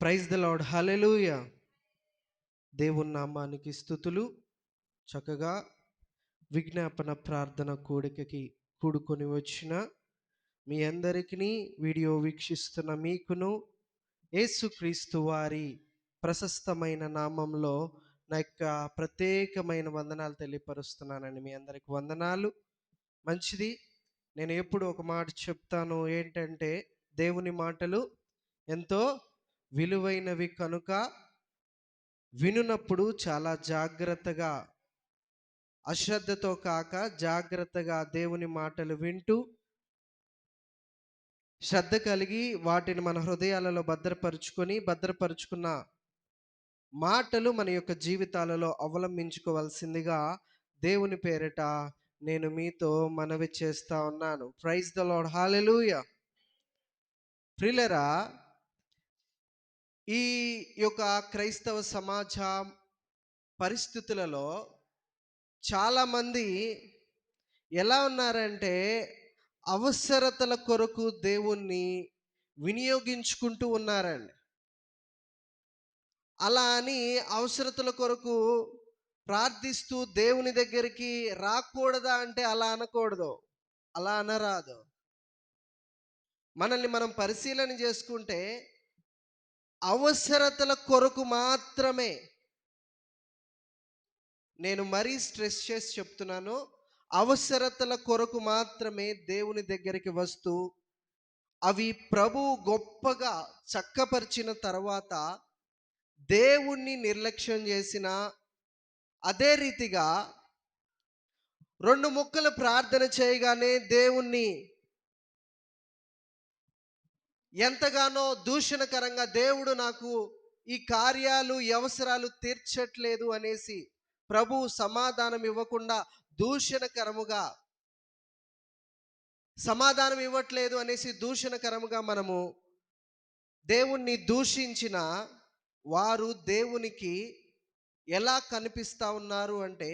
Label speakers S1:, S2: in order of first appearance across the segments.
S1: Praise the lord, హల్లెలూయా. దేవుని నామానికి స్తుతులు. చక్కగా విజ్ఞాపన ప్రార్థన కూడికకి కూడుకొని వచ్చిన మీ అందరికీ, వీడియో వీక్షిస్తున్న మీకును యేసుక్రీస్తు వారి ప్రశస్తమైన నామంలో నా యొక్క ప్రత్యేకమైన వందనాలు తెలియపరుస్తున్నానండి. మీ అందరికి వందనాలు. మంచిది. నేను ఎప్పుడు ఒక మాట చెప్తాను, ఏంటంటే దేవుని మాటలు ఎంతో విలువైనవి కనుక వినున్నప్పుడు చాలా జాగ్రత్తగా, అశ్రద్ధతో కాక జాగ్రత్తగా దేవుని మాటలు వింటూ శ్రద్ధ కలిగి వాటిని మన హృదయాలలో భద్రపరుచుకున్న మాటలు మన యొక్క జీవితాలలో అవలంబించుకోవాల్సిందిగా దేవుని పేరిట నేను మీతో మనవి చేస్తా ఉన్నాను. ప్రైజ్ ద లార్డ్, హల్లెలూయా. ప్రియులారా, ఈ యొక్క క్రైస్తవ సమాజ పరిస్థితులలో చాలామంది ఎలా ఉన్నారంటే అవసరతల కొరకు దేవుణ్ణి వినియోగించుకుంటూ ఉన్నారండి. అలా అని అవసరతల కొరకు ప్రార్థిస్తూ దేవుని దగ్గరికి రాకూడదా అంటే అలా అనకూడదు, అలా అనరాదు. మనల్ని మనం పరిశీలన చేసుకుంటే అవసరతల కొరకు మాత్రమే, నేను మరీ స్ట్రెస్ చేసి చెప్తున్నాను, అవసరతల కొరకు మాత్రమే దేవుని దగ్గరికి వస్తూ అవి ప్రభు గొప్పగా చక్కపరిచిన తర్వాత దేవుణ్ణి నిర్లక్ష్యం చేసిన, అదే రీతిగా రెండు ముక్కలు ప్రార్థన చేయగానే దేవుణ్ణి ఎంతగానో దూషణకరంగా, దేవుడు నాకు ఈ కార్యాలు ఈ అవసరాలు తీర్చట్లేదు అనేసి ప్రభు సమాధానం ఇవ్వకుండా దూషణకరముగా, సమాధానం ఇవ్వట్లేదు అనేసి దూషణకరముగా మనము దేవుణ్ణి దూషించిన వారు దేవునికి ఎలా కనిపిస్తా ఉన్నారు అంటే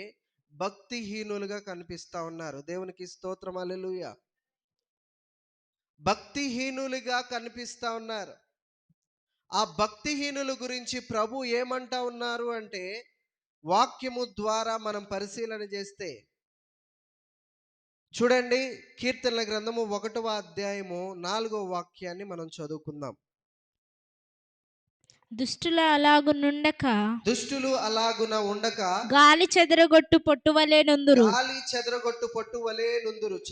S1: భక్తిహీనులుగా కనిపిస్తా ఉన్నారు. దేవునికి స్తోత్రం, హల్లెలూయా. భక్తిహీనులుగా కనిపిస్తా ఉన్నారు. ఆ భక్తిహీనుల గురించి ప్రభు ఏమంటా ఉన్నారు అంటే, వాక్యము ద్వారా మనం పరిశీలన చేస్తే చూడండి, కీర్తనల గ్రంథము 1వ అధ్యాయము 4వ వాక్యాన్ని మనం చదువుకుందాం.
S2: దుష్టులు
S1: అలాగున ఉండక
S2: గాలి చెదరగొట్టు పొట్టువలే నుందురు.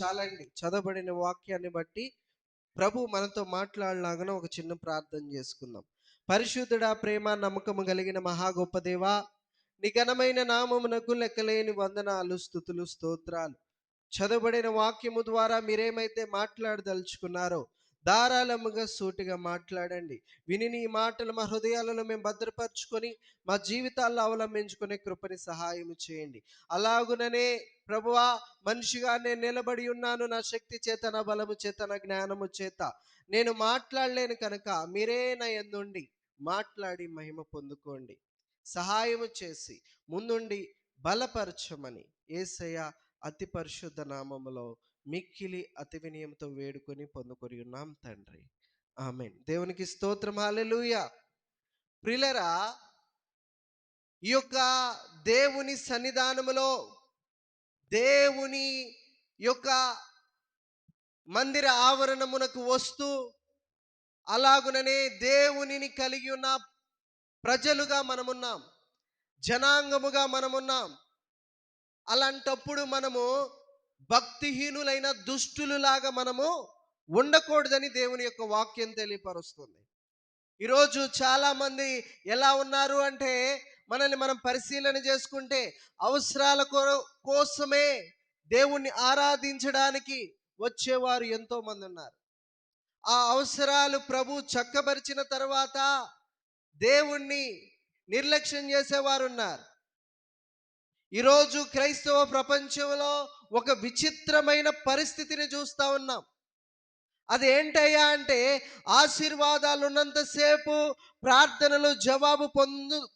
S1: చాలండి. చదవబడిన వాక్యాన్ని బట్టి ప్రభు మనతో మాట్లాడలాగన ఒక చిన్న ప్రార్థన చేసుకుందాం. పరిశుద్ధుడా, ప్రేమ నమ్మకము కలిగిన మహా గొప్ప దేవా, నీ ఘనమైన నామమునకు లెక్కలేని వందనాలు, స్తుతులు, స్తోత్రాలు. చదవబడిన వాక్యము ద్వారా మీరేమైతే మాట్లాడదలుచుకున్నారో ధారాళముగా సూటిగా మాట్లాడండి. విని నీ మాటలు మా హృదయాలలో మేము భద్రపరుచుకొని మా జీవితాల్లో అవలంబించుకునే కృపని సహాయం చేయండి. అలాగుననే ప్రభువా, మనిషిగా నేను నిలబడి ఉన్నాను. నా శక్తి చేత, నా బలము చేత, నా జ్ఞానము చేత నేను మాట్లాడలేను కనుక మీరే నా యందుండి మాట్లాడి మహిమ పొందుకోండి. సహాయము చేసి ముందుండి బలపరచమని యేసయ్య అతి పరిశుద్ధ నామములో మిక్కిలి అతి వినయంతో వేడుకొని పొందుకొని ఉన్నాం తండ్రి, ఆమేన్. దేవునికి స్తోత్రం, హల్లెలూయా. ప్రియులారా, ఈ యొక్క దేవుని సన్నిధానములో, దేవుని యొక్క మందిర ఆవరణమునకు వస్తూ అలాగుననే దేవునిని కలిగి ఉన్న ప్రజలుగా మనమున్నాం, జనాంగముగా మనమున్నాం. అలాంటప్పుడు మనము భక్తిహీనులైన దుష్టులులాగా మనము ఉండకూడదని దేవుని యొక్క వాక్యం తెలియపరుస్తుంది. ఈరోజు చాలా మంది ఎలా ఉన్నారు అంటే, మనల్ని మనం పరిశీలన చేసుకుంటే అవసరాల కోసమే దేవుణ్ణి ఆరాధించడానికి వచ్చేవారు ఎంతో మంది ఉన్నారు. ఆ అవసరాలు ప్రభు చక్కబరిచిన తర్వాత దేవుణ్ణి నిర్లక్ష్యం చేసేవారు ఉన్నారు. ఈరోజు క్రైస్తవ ప్రపంచంలో ఒక విచిత్రమైన పరిస్థితిని చూస్తూ ఉన్నాం. అది ఏంటయ్యా అంటే, ఆశీర్వాదాలు ఉన్నంతసేపు, ప్రార్థనలు జవాబు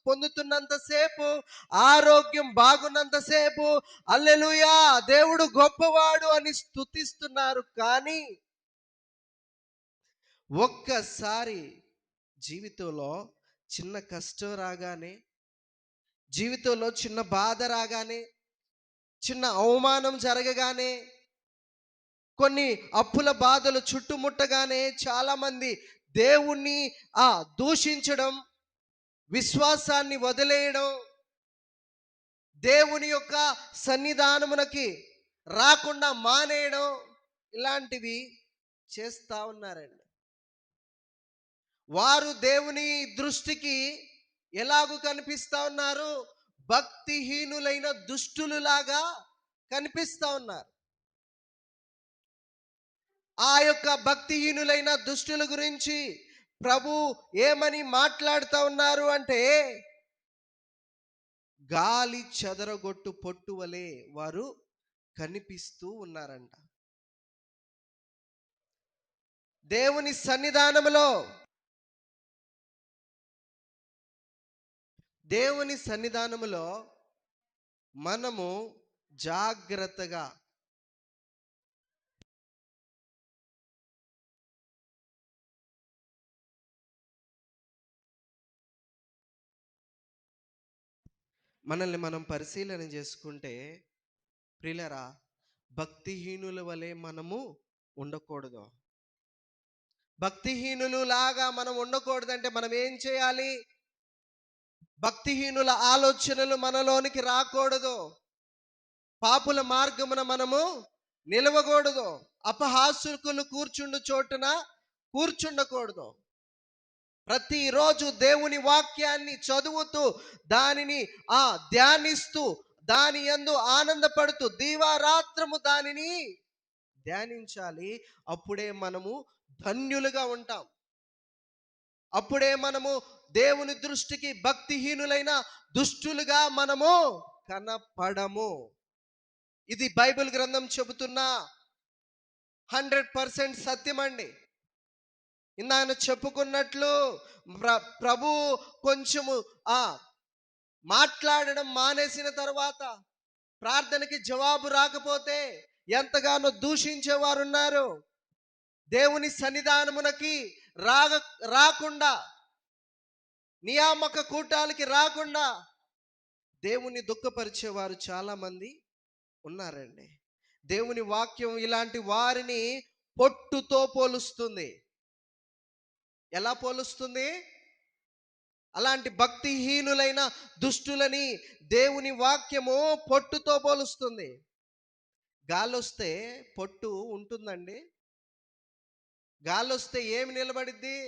S1: పొందుతున్నంతసేపు, ఆరోగ్యం బాగున్నంతసేపు హల్లెలూయా దేవుడు గొప్పవాడు అని స్తుతిస్తున్నారు. కానీ ఒక్కసారి జీవితంలో చిన్న కష్టం రాగానే, జీవితంలో చిన్న బాధ రాగానే, చిన్న అవమానం జరగగానే, కొన్ని అప్పుల బాధలు చుట్టుముట్టగానే చాలామంది దేవుణ్ణి దూషించడం, విశ్వాసాన్ని వదిలేయడం, దేవుని యొక్క సన్నిధానమునకి రాకుండా మానేయడం, ఇలాంటివి చేస్తా ఉన్నారండి. వారు దేవుని దృష్టికి ఎలాగూ కనిపిస్తా ఉన్నారు? భక్తిహీనులైన దుష్టులులాగా కనిపిస్తా ఉన్నారు. ఆ యొక్క భక్తిహీనులైన దుష్టుల గురించి ప్రభు ఏమని మాట్లాడుతూ ఉన్నారు అంటే, గాలి చెదరగొట్టు పొట్టు వలె వారు కనిపిస్తూ ఉన్నారంట. దేవుని సన్నిధానములో, దేవుని సన్నిధానములో మనము జాగ్రత్తగా మనల్ని మనం పరిశీలన చేసుకుంటే, ప్రియులరా, భక్తిహీనుల వలె మనము ఉండకూడదు. భక్తిహీనులు లాగా మనం ఉండకూడదంటే మనం ఏం చేయాలి? భక్తిహీనుల ఆలోచనలు మనలోనికి రాకూడదు. పాపుల మార్గమున మనము నిలవకూడదు. అపహాసకులు కూర్చుండు చోటున కూర్చుండకూడదు. ప్రతిరోజు దేవుని వాక్యాన్ని చదువుతూ, దానిని ధ్యానిస్తూ, దాని యందు ఆనందపడుతూ దీవారాత్రము దానిని ధ్యానించాలి. అప్పుడే మనము ధన్యులుగా ఉంటాం. అప్పుడే మనము దేవుని దృష్టికి భక్తిహీనులైన దుష్టులుగా మనము కనపడము. ఇది బైబిల్ గ్రంథం చెబుతున్న 100% సత్యమండి. ఇందాక చెప్పుకున్నట్లు ప్రభు కొంచెము మాట్లాడడం మానేసిన తర్వాత, ప్రార్థనకి జవాబు రాకపోతే ఎంతగానో దూషించేవారు ఉన్నారు. దేవుని సన్నిధానమునకి రాకుండా, నియామక కూటాలకి రాకుండా దేవుని దుఃఖపరిచేవారు చాలా మంది ఉన్నారండి. దేవుని వాక్యం ఇలాంటి వారిని పొట్టుతో పోలుస్తుంది. ఎలా పోలుస్తుంది? అలాంటి భక్తిహీనులైన దుష్టులని దేవుని వాక్యము పొట్టుతో పోలుస్తుంది. గాలొస్తే పొట్టు ఉంటుందండి? గాలొస్తే ఏమి నిలబడిద్ది?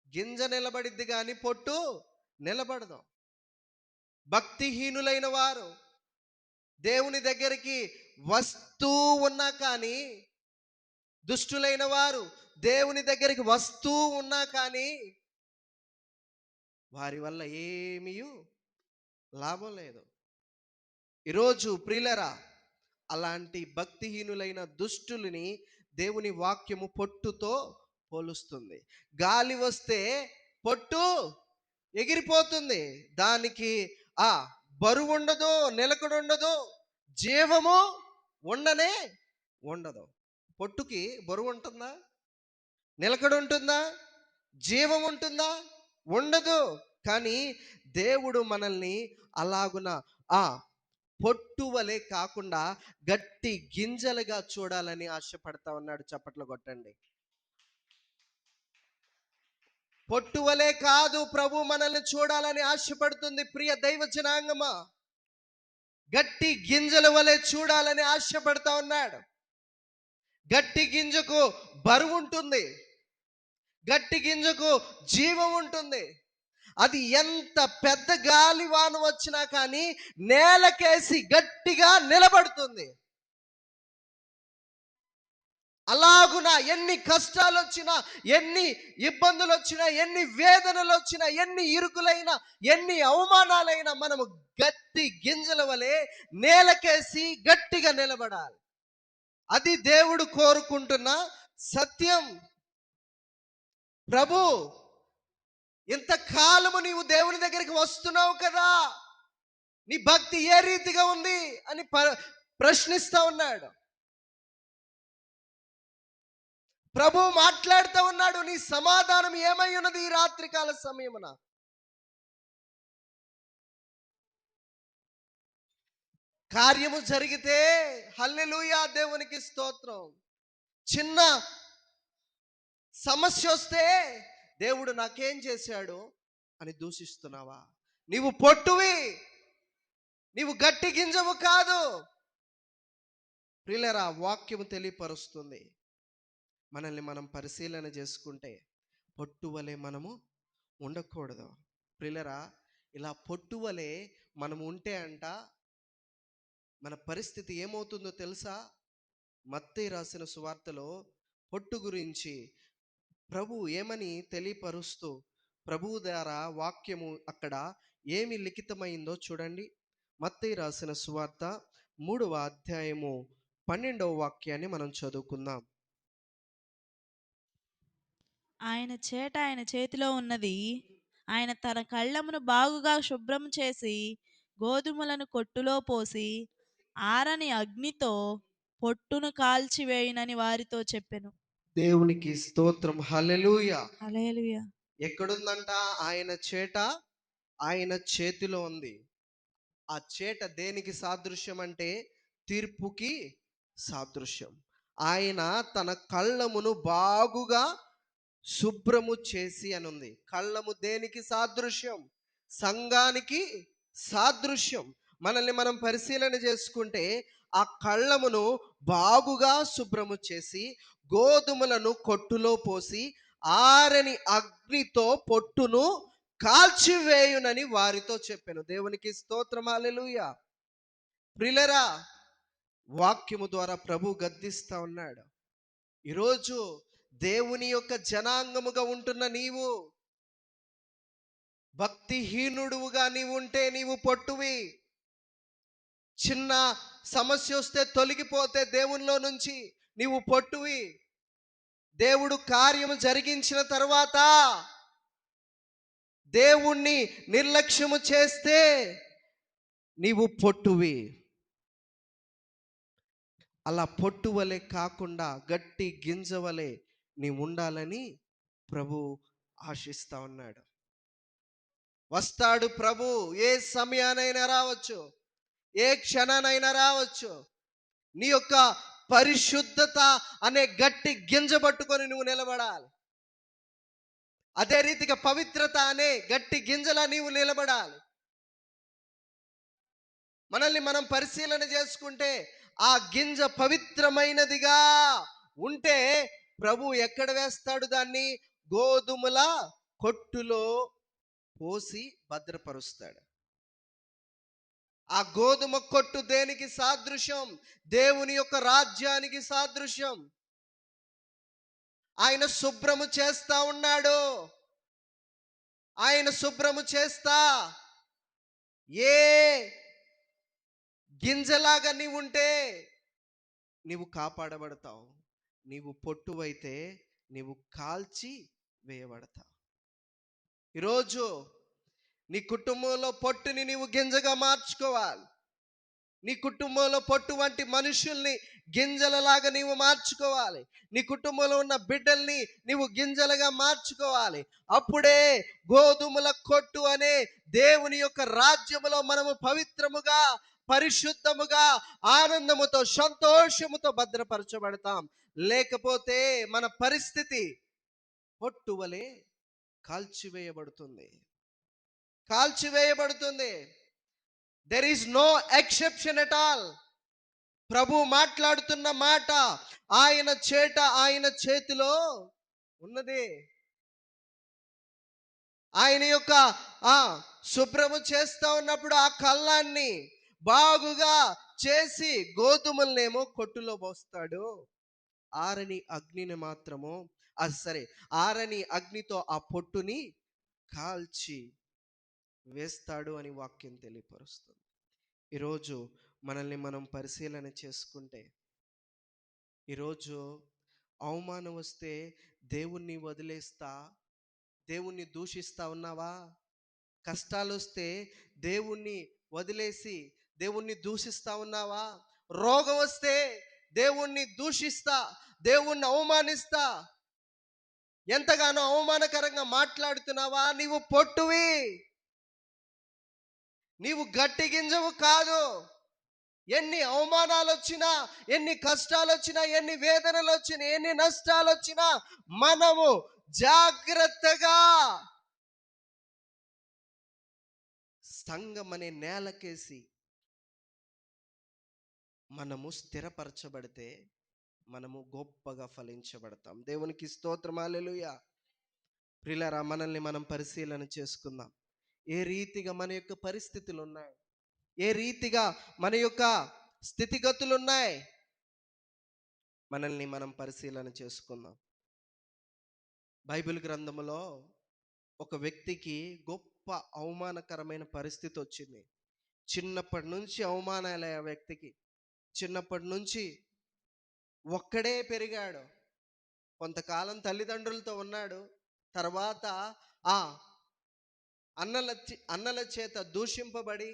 S1: గింజ నిలబడిద్ది, కానీ పొట్టు నిలబడదు. భక్తిహీనులైన వారు దేవుని దగ్గరికి వస్తూ ఉన్నా కానీ, దుష్టులైన వారు దేవుని దగ్గరికి వస్తూ ఉన్నా కానీ వారి వల్ల ఏమీ లాభం లేదు. ఈరోజు ప్రియులరా, అలాంటి భక్తిహీనులైన దుష్టులని దేవుని వాక్యము పొట్టుతో పోలుస్తుంది. గాలి వస్తే పొట్టు ఎగిరిపోతుంది. దానికి బరువు ఉండదు, నిలకడుండదు, జీవము ఉండనే ఉండదు. పొట్టుకి బరువు ఉంటుందా? నిలకడ ఉంటుందా? జీవం ఉంటుందా? ఉండదు. కానీ దేవుడు మనల్ని అలాగున పొట్టు వలె కాకుండా గట్టి గింజలుగా చూడాలని ఆశపడతా ఉన్నాడు. చప్పట్లు కొట్టండి. పొట్టు వలె కాదు ప్రభు మనల్ని చూడాలని ఆశపడుతుంది. ప్రియ దైవ జనాంగమా, గట్టి గింజల వలె చూడాలని ఆశపడతా ఉన్నాడు. గట్టి గింజకు బరువు ఉంటుంది, గట్టి గింజకు జీవం ఉంటుంది. అది ఎంత పెద్ద గాలి వాన వచ్చినా కానీ నేలకేసి గట్టిగా నిలబడుతుంది. అలాగున ఎన్ని కష్టాలు వచ్చినా, ఎన్ని ఇబ్బందులు వచ్చినా, ఎన్ని వేదనలు వచ్చినా, ఎన్ని ఇరుకులైనా, ఎన్ని అవమానాలైనా మనము గట్టి గింజల వలె నేలకేసి గట్టిగా నిలబడాలి. అది దేవుడు కోరుకుంటున్న సత్యం. ప్రభు, ఇంతకాలము నీవు దేవుని దగ్గరికి వస్తున్నావు కదా, నీ భక్తి ఏ రీతిగా ఉంది అని ప్రశ్నిస్తా ఉన్నాడు. ప్రభు మాట్లాడుతూ ఉన్నాడు, నీ సమాధానం ఏమై ఉన్నది ఈ రాత్రికాల సమయమున? కార్యము జరిగితే హల్లెలూయా, దేవునికి స్తోత్రం. చిన్న సమస్య వస్తే దేవుడు నాకేం చేశాడు అని దూషిస్తున్నావా? నీవు పొట్టువి, నీవు గట్టి గింజవు కాదు. ప్రియులారా, వాక్యము తెలియపరుస్తుంది. మనల్ని మనం పరిశీలన చేసుకుంటే పొట్టువలే మనము ఉండకూడదు. ప్రియులారా, ఇలా పొట్టువలే మనం ఉంటే అంట మన పరిస్థితి ఏమవుతుందో తెలుసా? మత్తయి రాసిన సువార్తలో పొట్టు గురించి ప్రభు ఏమని తెలియపరుస్తూ, ప్రభువు ద్వారా వాక్యము అక్కడ ఏమి లిఖితమైందో చూడండి. మత్తయి రాసిన సువార్త 3వ అధ్యాయము 12వ వాక్యాన్ని మనం చదువుకుందాం.
S3: ఆయన చేతిలో ఉన్నది. ఆయన తన కళ్ళమును బాగుగా శుభ్రం చేసి గోధుమలను కొట్టులో పోసి ఆరని అగ్నితో పొట్టును కాల్చివేయునని వారితో చెప్పెను.
S1: దేవునికి స్తోత్రం, హల్లెలూయా.
S3: హల్లెలూయా.
S1: ఎక్కడుందంట? ఆయన చేతిలో ఉంది. ఆ చేట దేనికి సాదృశ్యం అంటే తీర్పుకి సాదృశ్యం. ఆయన తన కళ్ళమును బాగుగా శుభ్రము చేసి అని ఉంది. కళ్ళము దేనికి సాదృశ్యం? సంఘానికి సాదృశ్యం. మనల్ని మనం పరిశీలన చేసుకుంటే ఆ కళ్ళమును బాగుగా శుభ్రము చేసి గోధుమలను కొట్టులో పోసి ఆరని అగ్నితో పొట్టును కాల్చివేయునని వారితో చెప్పాను. దేవునికి స్తోత్రం, హల్లెలూయా. ప్రియులారా, వాక్యము ద్వారా ప్రభు గద్దిస్తా ఉన్నాడు. ఈరోజు దేవుని యొక్క జనాంగముగా ఉంటున్న నీవు భక్తిహీనుడుగా నీవు ఉంటే నీవు పొట్టువి. చిన్న సమస్య వస్తే తొలగిపోతే దేవునిలో నుంచి నీవు పొట్టువి. దేవుడు కార్యము జరిగించిన తర్వాత దేవుణ్ణి నిర్లక్ష్యము చేస్తే నీవు పొట్టువి. అలా పొట్టు వలె కాకుండా గట్టి గింజ వలె నీవు ఉండాలని ప్రభు ఆశిస్తా ఉన్నాడు. వస్తాడు ప్రభు, ఏ సమయానైనా రావచ్చు, ఏ క్షణానైనా రావచ్చు. నీ యొక్క పరిశుద్ధత అనే గట్టి గింజ పట్టుకొని నువ్వు నిలబడాలి. అదే రీతిగా పవిత్రత అనే గట్టి గింజలా నీవు నిలబడాలి. మనల్ని మనం పరిశీలన చేసుకుంటే ఆ గింజ పవిత్రమైనదిగా ఉంటే ప్రభు ఎక్కడ వేస్తాడు దాన్ని? గోధుమల కొట్టులో పోసి భద్రపరుస్తాడు. ఆ గోధుమ కొట్టు దేనికి సాదృశ్యం? దేవుని యొక్క రాజ్యానికి సాదృశ్యం. ఆయన శుభ్రము చేస్తా ఉన్నాడు. ఆయన శుభ్రము చేస్తా ఏ గింజలాగా నీవు ఉంటే నీవు కాపాడబడతావు. నీవు పొట్టువైతే నీవు కాల్చి వేయబడతావు. ఈరోజు నీ కుటుంబంలో పొట్టుని నీవు గింజగా మార్చుకోవాలి. నీ కుటుంబంలో పొట్టు వంటి మనుషుల్ని గింజలలాగా నీవు మార్చుకోవాలి. నీ కుటుంబంలో ఉన్న బిడ్డల్ని నీవు గింజలుగా మార్చుకోవాలి. అప్పుడే గోధుమల కొట్టు అనే దేవుని యొక్క రాజ్యములో మనము పవిత్రముగా, పరిశుద్ధముగా, ఆనందముతో, సంతోషముతో భద్రపరచబడతాం. లేకపోతే మన పరిస్థితి పొట్టు వలె కాల్చివేయబడుతుంది. There is no exception at all. ప్రభు మాట్లాడుతున్న మాట ఆయన చేతిలో ఉన్నది. ఆయన యొక్క శుభ్రము చేస్తా ఉన్నప్పుడు ఆ కళ్ళాన్ని బాగుగా చేసి గోధుమలనేమో కొట్టులో పోస్తాడు. ఆరని అగ్నిని మాత్రము ఆరని అగ్నితో ఆ పొట్టుని కాల్చి వేస్తాడు అని వాక్యం తెలియపరుస్తుంది. ఈరోజు మనల్ని మనం పరిశీలన చేసుకుంటే, ఈరోజు అవమానం వస్తే దేవుణ్ణి వదిలేస్తా, దేవుణ్ణి దూషిస్తా ఉన్నావా? కష్టాలు వస్తే దేవుణ్ణి వదిలేసి దేవుణ్ణి దూషిస్తా ఉన్నావా? రోగం వస్తే దేవుణ్ణి దూషిస్తా, దేవుణ్ణి అవమానిస్తా, ఎంతగానో అవమానకరంగా మాట్లాడుతున్నావా? నీవు పొట్టువి, నీవు గట్టి గింజవు కాదు. ఎన్ని అవమానాలు వచ్చినా, ఎన్ని కష్టాలు వచ్చినా, ఎన్ని వేదనలు వచ్చినా, ఎన్ని నష్టాలు వచ్చినా మనము జాగ్రత్తగా సంఘం అనే నేలకేసి మనము స్థిరపరచబడితే మనము గొప్పగా ఫలించబడతాం. దేవునికి స్తోత్రం, హల్లెలూయా. ప్రియులారా, మనల్ని మనం పరిశీలన చేసుకుందాం. ఏ రీతిగా మన యొక్క పరిస్థితులు ఉన్నాయి, ఏ రీతిగా మన యొక్క స్థితిగతులు ఉన్నాయి, మనల్ని మనం పరిశీలన చేసుకుందాం. బైబిల్ గ్రంథములో ఒక వ్యక్తికి గొప్ప అవమానకరమైన పరిస్థితి వచ్చింది. చిన్నప్పటి నుంచి అవమానాలే ఆ వ్యక్తికి. చిన్నప్పటి నుంచి ఒక్కడే పెరిగాడు. కొంతకాలం తల్లిదండ్రులతో ఉన్నాడు. తర్వాత ఆ అన్నల చేత దూషింపబడి,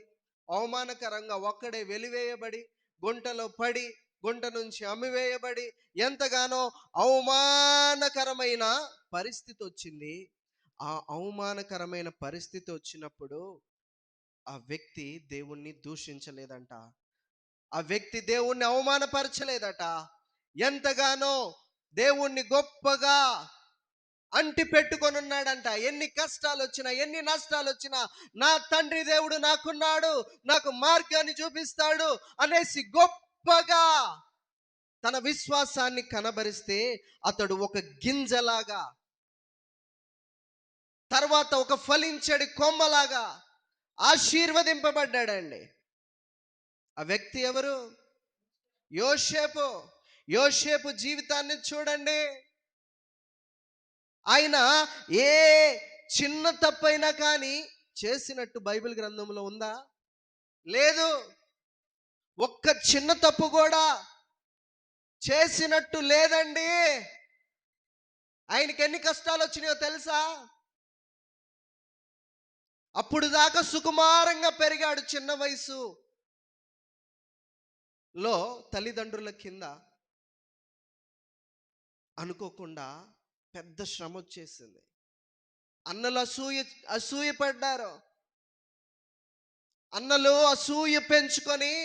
S1: అవమానకరంగా ఒక్కడే వెలివేయబడి, గుంటలో పడి, గుంట నుంచి అమ్మివేయబడి, ఎంతగానో అవమానకరమైన పరిస్థితి వచ్చింది. ఆ అవమానకరమైన పరిస్థితి వచ్చినప్పుడు ఆ వ్యక్తి దేవుణ్ణి దూషించలేదంట. ఆ వ్యక్తి దేవుణ్ణి అవమానపరచలేదట. ఎంతగానో దేవుణ్ణి గొప్పగా అంటి పెట్టుకొని ఉన్నాడంట. ఎన్ని కష్టాలు వచ్చినా, ఎన్ని నష్టాలు వచ్చినా, నా తండ్రి దేవుడు నాకున్నాడు, నాకు మార్గాన్ని చూపిస్తాడు అనేసి గొప్పగా తన విశ్వాసాన్ని కనబరిస్తే అతడు ఒక గింజలాగా, తర్వాత ఒక ఫలించడి కొమ్మలాగా ఆశీర్వదింపబడ్డాడండి. ఆ వ్యక్తి ఎవరు? యోసేపు. యోసేపు జీవితాన్ని చూడండి. ఆయన ఏ చిన్న తప్పైనా కానీ చేసినట్టు బైబిల్ గ్రంథంలో ఉందా? లేదు. ఒక్క చిన్న తప్పు కూడా చేసినట్టు లేదండి. ఆయనకి ఎన్ని కష్టాలు వచ్చినాయో తెలుసా? అప్పుడు దాకా సుకుమారంగా పెరిగాడు. చిన్న వయసులో తల్లిదండ్రుల కింద అనుకోకుండా పెద్ద శ్రమ వచ్చేసింది. అన్నలు అసూయపడ్డారు. అన్నలు అసూయ పెంచుకొని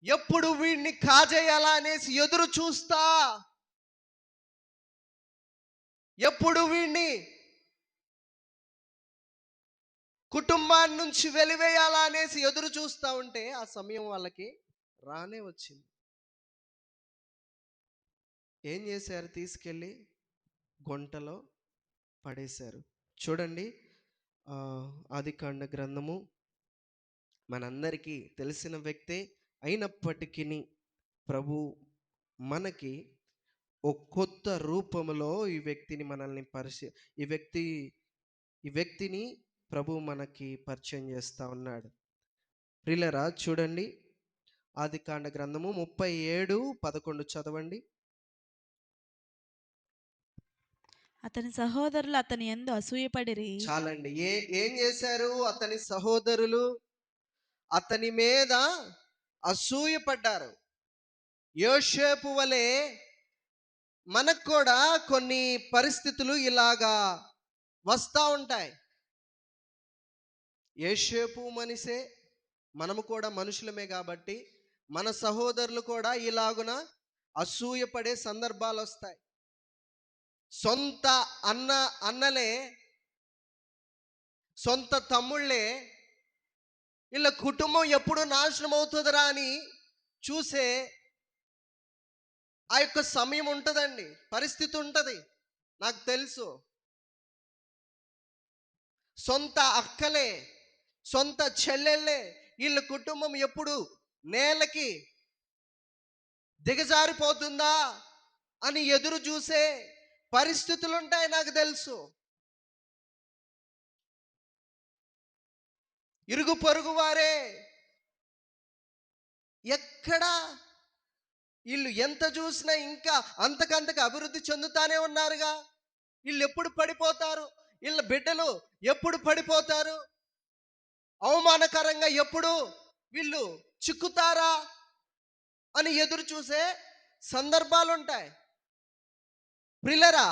S1: ఎప్పుడు వీడిని కాజేయాలా అనేసి ఎదురు చూస్తా, ఎప్పుడు వీడిని కుటుంబాన్ని నుంచి వెలివేయాలా అనేసి ఎదురు చూస్తా ఉంటే ఆ సమయం వాళ్ళకి రానే వచ్చింది. ఏం చేశారు? తీసుకెళ్ళి గుంటలో పడేశారు. చూడండి, ఆదికాండ గ్రంథము మనందరికీ తెలిసిన వ్యక్తే అయినప్పటికీ ప్రభు మనకి ఒక కొత్త రూపంలో ఈ వ్యక్తిని మనల్ని ఈ వ్యక్తిని ప్రభు మనకి పరిచయం చేస్తా ఉన్నాడు. ప్రియులారా, చూడండి, ఆదికాండ గ్రంథము 37:11 చదవండి.
S3: అతని సహోదరులు అతని యందు అసూయపడిరి.
S1: చాలండి. ఏం చేశారు? అతని సహోదరులు అతని మీద అసూయపడ్డారు. యోసేపు వలె మనకు కూడా కొన్ని పరిస్థితులు ఇలాగా వస్తూ ఉంటాయి. యోసేపు మనిషే, మనము కూడా మనుషులమే కాబట్టి మన సహోదరులు కూడా ఇలాగున అసూయపడే సందర్భాలు వస్తాయి. సొంత అన్నలే, సొంత తమ్ముళ్ళే వీళ్ళ కుటుంబం ఎప్పుడు నాశనం అవుతుందిరా అని చూసే ఆ యొక్క సమయం ఉంటుందండి, పరిస్థితి ఉంటుంది. నాకు తెలుసు. సొంత అక్కలే, సొంత చెల్లెళ్ళే వీళ్ళ కుటుంబం ఎప్పుడు నేలకి దిగజారిపోతుందా అని ఎదురు చూసే పరిస్థితులు ఉంటాయి. నాకు తెలుసు. ఇరుగు పొరుగు వారే ఎక్కడా వీళ్ళు ఎంత చూసినా ఇంకా అంతకంతకు అభివృద్ధి చెందుతానే ఉన్నారుగా. వీళ్ళు ఎప్పుడు పడిపోతారు, వీళ్ళ బిడ్డలు ఎప్పుడు పడిపోతారు, అవమానకరంగా ఎప్పుడు వీళ్ళు చిక్కుతారా అని ఎదురు చూసే సందర్భాలు ఉంటాయి. ప్రియులరా,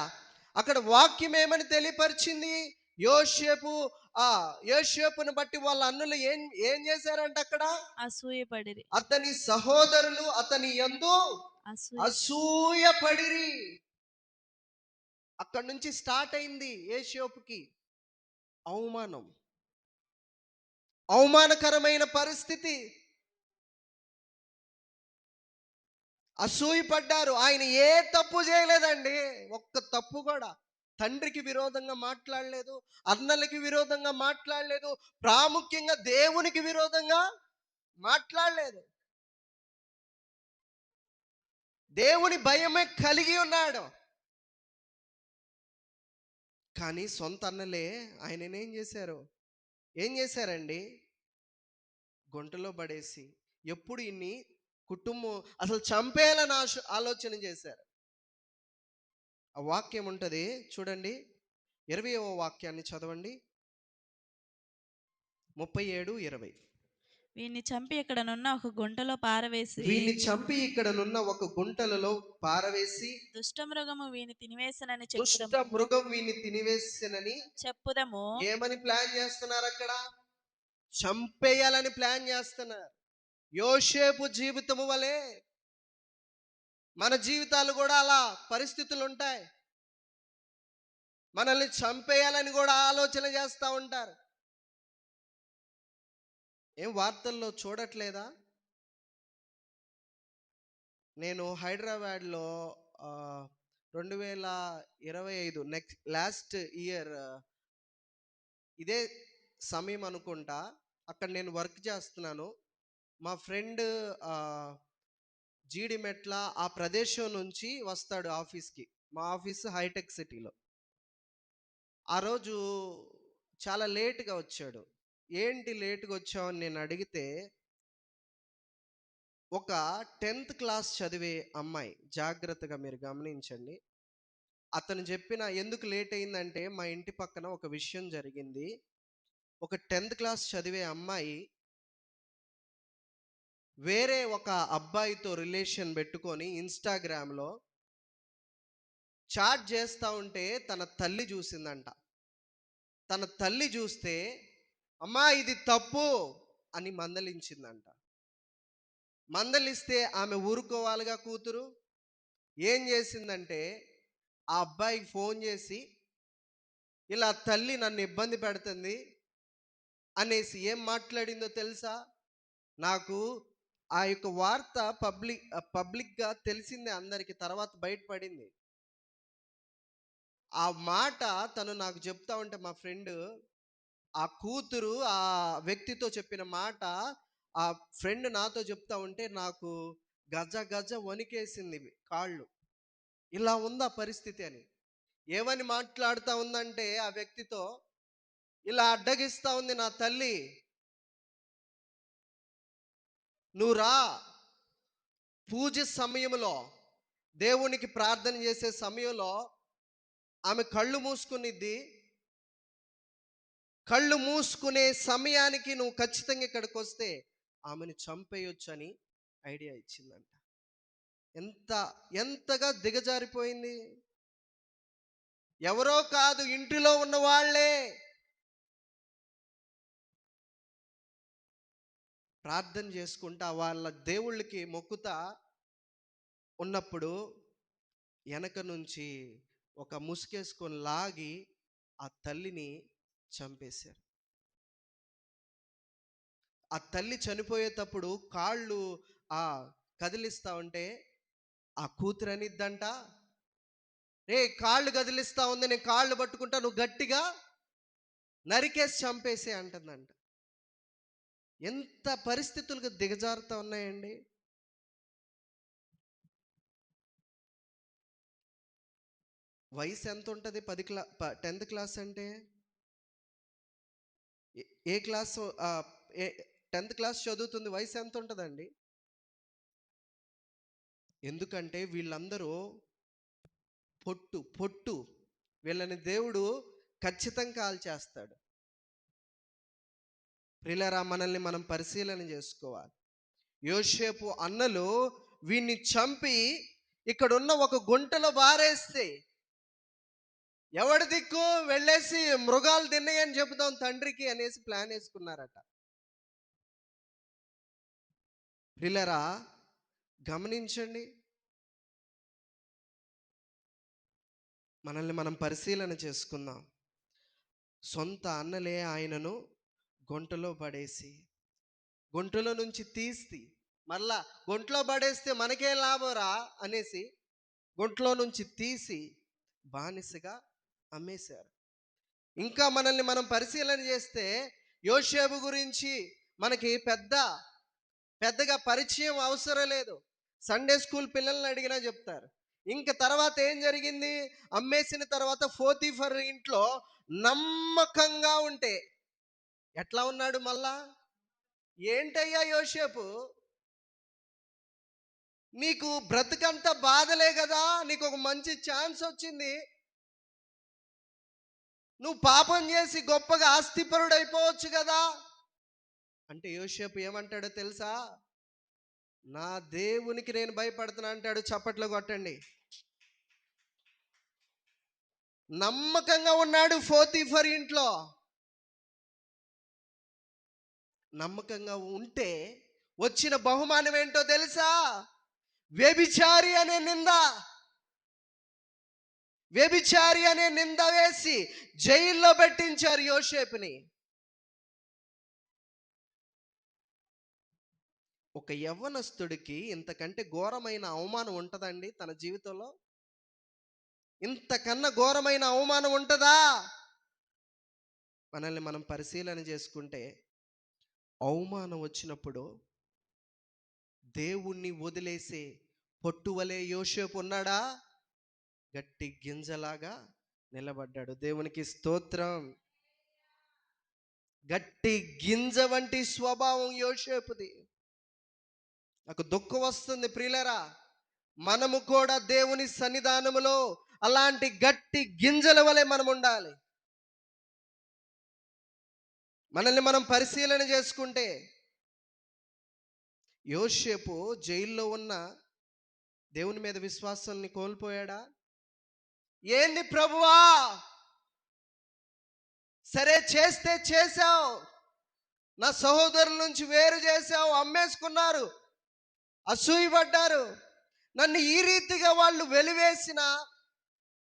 S1: అక్కడ వాక్యం ఏమని తెలియపరిచింది? యోసేపు ఆ యోసేపును బట్టి వాళ్ళ అన్నులు ఏం ఏం చేశారంట అక్కడ?
S3: అసూయపడిరి.
S1: అతని సహోదరులు అతని యందు
S3: అసూయ
S1: అసూయపడిరి. అక్కడి నుంచి స్టార్ట్ అయింది యోసేపుకి అవమానం, అవమానకరమైన పరిస్థితి. అసూయపడ్డారు. ఆయన ఏ తప్పు చేయలేదండి, ఒక్క తప్పు కూడా. తండ్రికి విరోధంగా మాట్లాడలేదు, అన్నలకి విరోధంగా మాట్లాడలేదు, ప్రాముఖ్యంగా దేవునికి విరోధంగా మాట్లాడలేదు. దేవుని భయమే కలిగి ఉన్నాడు. కానీ సొంత అన్నలే ఆయననేం చేశారు? ఏం చేశారండి? గుంటలో పడేసి ఎప్పుడు ఇన్ని కుటుంబం అసలు చంపేయాలని ఆలోచన చేశారు. ఆ వాక్యం ఉంటుంది చూడండి, 20వ వాక్యాన్ని చదవండి, 37-20.
S3: వీన్ని చంపి ఇక్కడనున్న ఒక గుంటలో పారవేసి
S1: వీన్ని చంపి ఇక్కడనున్న ఒక గుంటలలో పారవేసి
S3: దుష్టమృగము వీని తినివేసనని
S1: దుష్ట మృగం వీన్ని తినివేసినని
S3: చెప్పుదము.
S1: ఏమని ప్లాన్ చేస్తున్నారు అక్కడ? చంపేయాలని ప్లాన్ చేస్తున్నారు. యోసేపు జీవితము వలె మన జీవితాలు కూడా అలా పరిస్థితులు ఉంటాయి. మనల్ని చంపేయాలని కూడా ఆలోచన చేస్తూ ఉంటారు. ఏం వార్తల్లో చూడట్లేదా? నేను హైదరాబాద్లో 2025 లాస్ట్ ఇయర్ ఇదే సమయం అనుకుంటా, అక్కడ నేను వర్క్ చేస్తున్నాను. మా ఫ్రెండ్ జీడిమెట్ల ఆ ప్రదేశం నుంచి వస్తాడు ఆఫీస్కి. మా ఆఫీస్ హైటెక్ సిటీలో. ఆ రోజు చాలా లేట్గా వచ్చాడు. ఏంటి లేట్గా వచ్చావని నేను అడిగితే, ఒక 10th క్లాస్ చదివే అమ్మాయి, జాగ్రత్తగా మీరు గమనించండి, అతను చెప్పిన ఎందుకు లేట్ అయిందంటే, మా ఇంటి పక్కన ఒక విషయం జరిగింది. ఒక 10th క్లాస్ చదివే అమ్మాయి వేరే ఒక అబ్బాయితో రిలేషన్ పెట్టుకొని ఇన్స్టాగ్రామ్లో చాట్ చేస్తూ ఉంటే తన తల్లి చూసిందంట. తన తల్లి చూస్తే, అమ్మా ఇది తప్పు అని మందలించిందంట. మందలిస్తే ఆమె ఊరుకోవాలిగా కూతురు. ఏం చేసిందంటే, ఆ అబ్బాయికి ఫోన్ చేసి, ఇలా తల్లి నన్ను ఇబ్బంది పెడుతుంది అనేసి ఏం మాట్లాడిందో తెలుసా? నాకు ఆ యొక్క వార్త పబ్లిక్గా తెలిసిందే అందరికి, తర్వాత బయటపడింది. ఆ మాట తను నాకు చెప్తా ఉంటే, మా ఫ్రెండ్, ఆ కూతురు ఆ వ్యక్తితో చెప్పిన మాట ఆ ఫ్రెండ్ నాతో చెప్తా ఉంటే నాకు గజ గజ వణికేసింది కాళ్ళు. ఇలా ఉందా పరిస్థితి అని. ఏమని మాట్లాడుతూ ఉందంటే ఆ వ్యక్తితో, ఇలా అడ్డగిస్తా ఉంది నా తల్లి, నువ్వు రా పూజ సమయంలో, దేవునికి ప్రార్థన చేసే సమయంలో ఆమె కళ్ళు మూసుకునిద్ది, కళ్ళు మూసుకునే సమయానికి నువ్వు ఖచ్చితంగా ఇక్కడికి వస్తే ఆమెను చంపేయొచ్చు అని ఐడియా ఇచ్చిందంట. ఎంత ఎంతగా దిగజారిపోయింది. ఎవరో కాదు, ఇంటిలో ఉన్న వాళ్ళే ప్రార్థన చేసుకుంటా వాళ్ళ దేవుళ్ళకి మొక్కుతా ఉన్నప్పుడు వెనక నుంచి ఒక ముసుగేసుకొని లాగి ఆ తల్లిని చంపేశారు. ఆ తల్లి చనిపోయేటప్పుడు కాళ్ళు ఆ కదిలిస్తా ఉంటే ఆ కూతురు అనిద్దంట, రే కాళ్ళు కదిలిస్తా ఉంది, నేను కాళ్ళు పట్టుకుంటా, నువ్వు గట్టిగా నరికేసి చంపేసే అంటుందంట. ఎంత పరిస్థితులకు దిగజారుతా ఉన్నాయండి. వయసు ఎంత ఉంటుంది? 10th క్లాస్ అంటే ఏ క్లాస్? 10th క్లాస్ చదువుతుంది, వయసు ఎంత ఉంటుందండి? ఎందుకంటే వీళ్ళందరూ పొట్టు పొట్టు, వీళ్ళని దేవుడు ఖచ్చితంగా కాల్చేస్తాడు. ప్రియులారా, మనల్ని మనం పరిశీలన చేసుకోవాలి. యోసేపు అన్నలు వీన్ని చంపి ఇక్కడున్న ఒక గుంటలో బారేస్తే ఎవడి దిక్కు వెళ్ళేసి మృగాలు తిన్నాయని చెబుతాం తండ్రికి అనేసి ప్లాన్ వేసుకున్నారట. ప్రియులారా, గమనించండి, మనల్ని మనం పరిశీలన చేసుకుందాం. సొంత అన్నలే ఆయనను గుంటలో పడేసి, గుంటలో నుంచి తీసి మళ్ళా గుంటలో పడేస్తే మనకే లాభరా అనేసి గుంటలో నుంచి తీసి బానిసగా అమ్మేశారు. ఇంకా మనల్ని మనం పరిశీలన చేస్తే యోసేపు గురించి మనకి పెద్దగా పరిచయం అవసరం లేదు. సండే స్కూల్ పిల్లల్ని అడిగినా చెప్తారు. ఇంక తర్వాత ఏం జరిగింది? అమ్మేసిన తర్వాత పోతీఫర్ ఇంట్లో నమ్మకంగా ఉంటే ఎట్లా ఉన్నాడు మళ్ళా? ఏంటయ్యా యోసేపు, నీకు బ్రతుకంతా బాధలే కదా, నీకు ఒక మంచి ఛాన్స్ వచ్చింది, నువ్వు పాపం చేసి గొప్పగా ఆస్తిపరుడు అయిపోవచ్చు కదా అంటే యోసేపు ఏమంటాడో తెలుసా? నా దేవునికి నేను భయపడుతున్నా అంటాడు. చప్పట్లు కొట్టండి. నమ్మకంగా ఉన్నాడు పోతీఫర్ ఇంట్లో. నమ్మకంగా ఉంటే వచ్చిన బహుమానం ఏంటో తెలుసా? వ్యభిచారి అనే నింద. వ్యభిచారి అనే నింద వేసి జైల్లో పెట్టించారు యోసేపుని. ఒక యవ్వనస్తుడికి ఇంతకంటే ఘోరమైన అవమానం ఉంటుందండి తన జీవితంలో? ఇంతకన్నా ఘోరమైన అవమానం ఉంటుందా? మనల్ని మనం పరిశీలన చేసుకుంటే అవమానం వచ్చినప్పుడు దేవుణ్ణి వదిలేసే పొట్టువలే యోసేపు ఉన్నాడా? గట్టి గింజలాగా నిలబడ్డాడు. దేవునికి స్తోత్రం. గట్టి గింజ వంటి స్వభావం యోసేపుది. నాకు దుఃఖం వస్తుంది ప్రియులరా, మనము కూడా దేవుని సన్నిధానములో అలాంటి గట్టి గింజల వలె మనం ఉండాలి. మనల్ని మనం పరిశీలన చేసుకుంటే యోసేపు జైల్లో ఉన్న దేవుని మీద విశ్వాసాన్ని కోల్పోయాడా? ఏంది ప్రభువా, సరే చేస్తే చేశావు, నా సహోదరుల నుంచి వేరు చేశావు, అమ్మేసుకున్నారు, అసూయపడ్డారు, నన్ను ఈ రీతిగా వాళ్ళు వెలివేసిన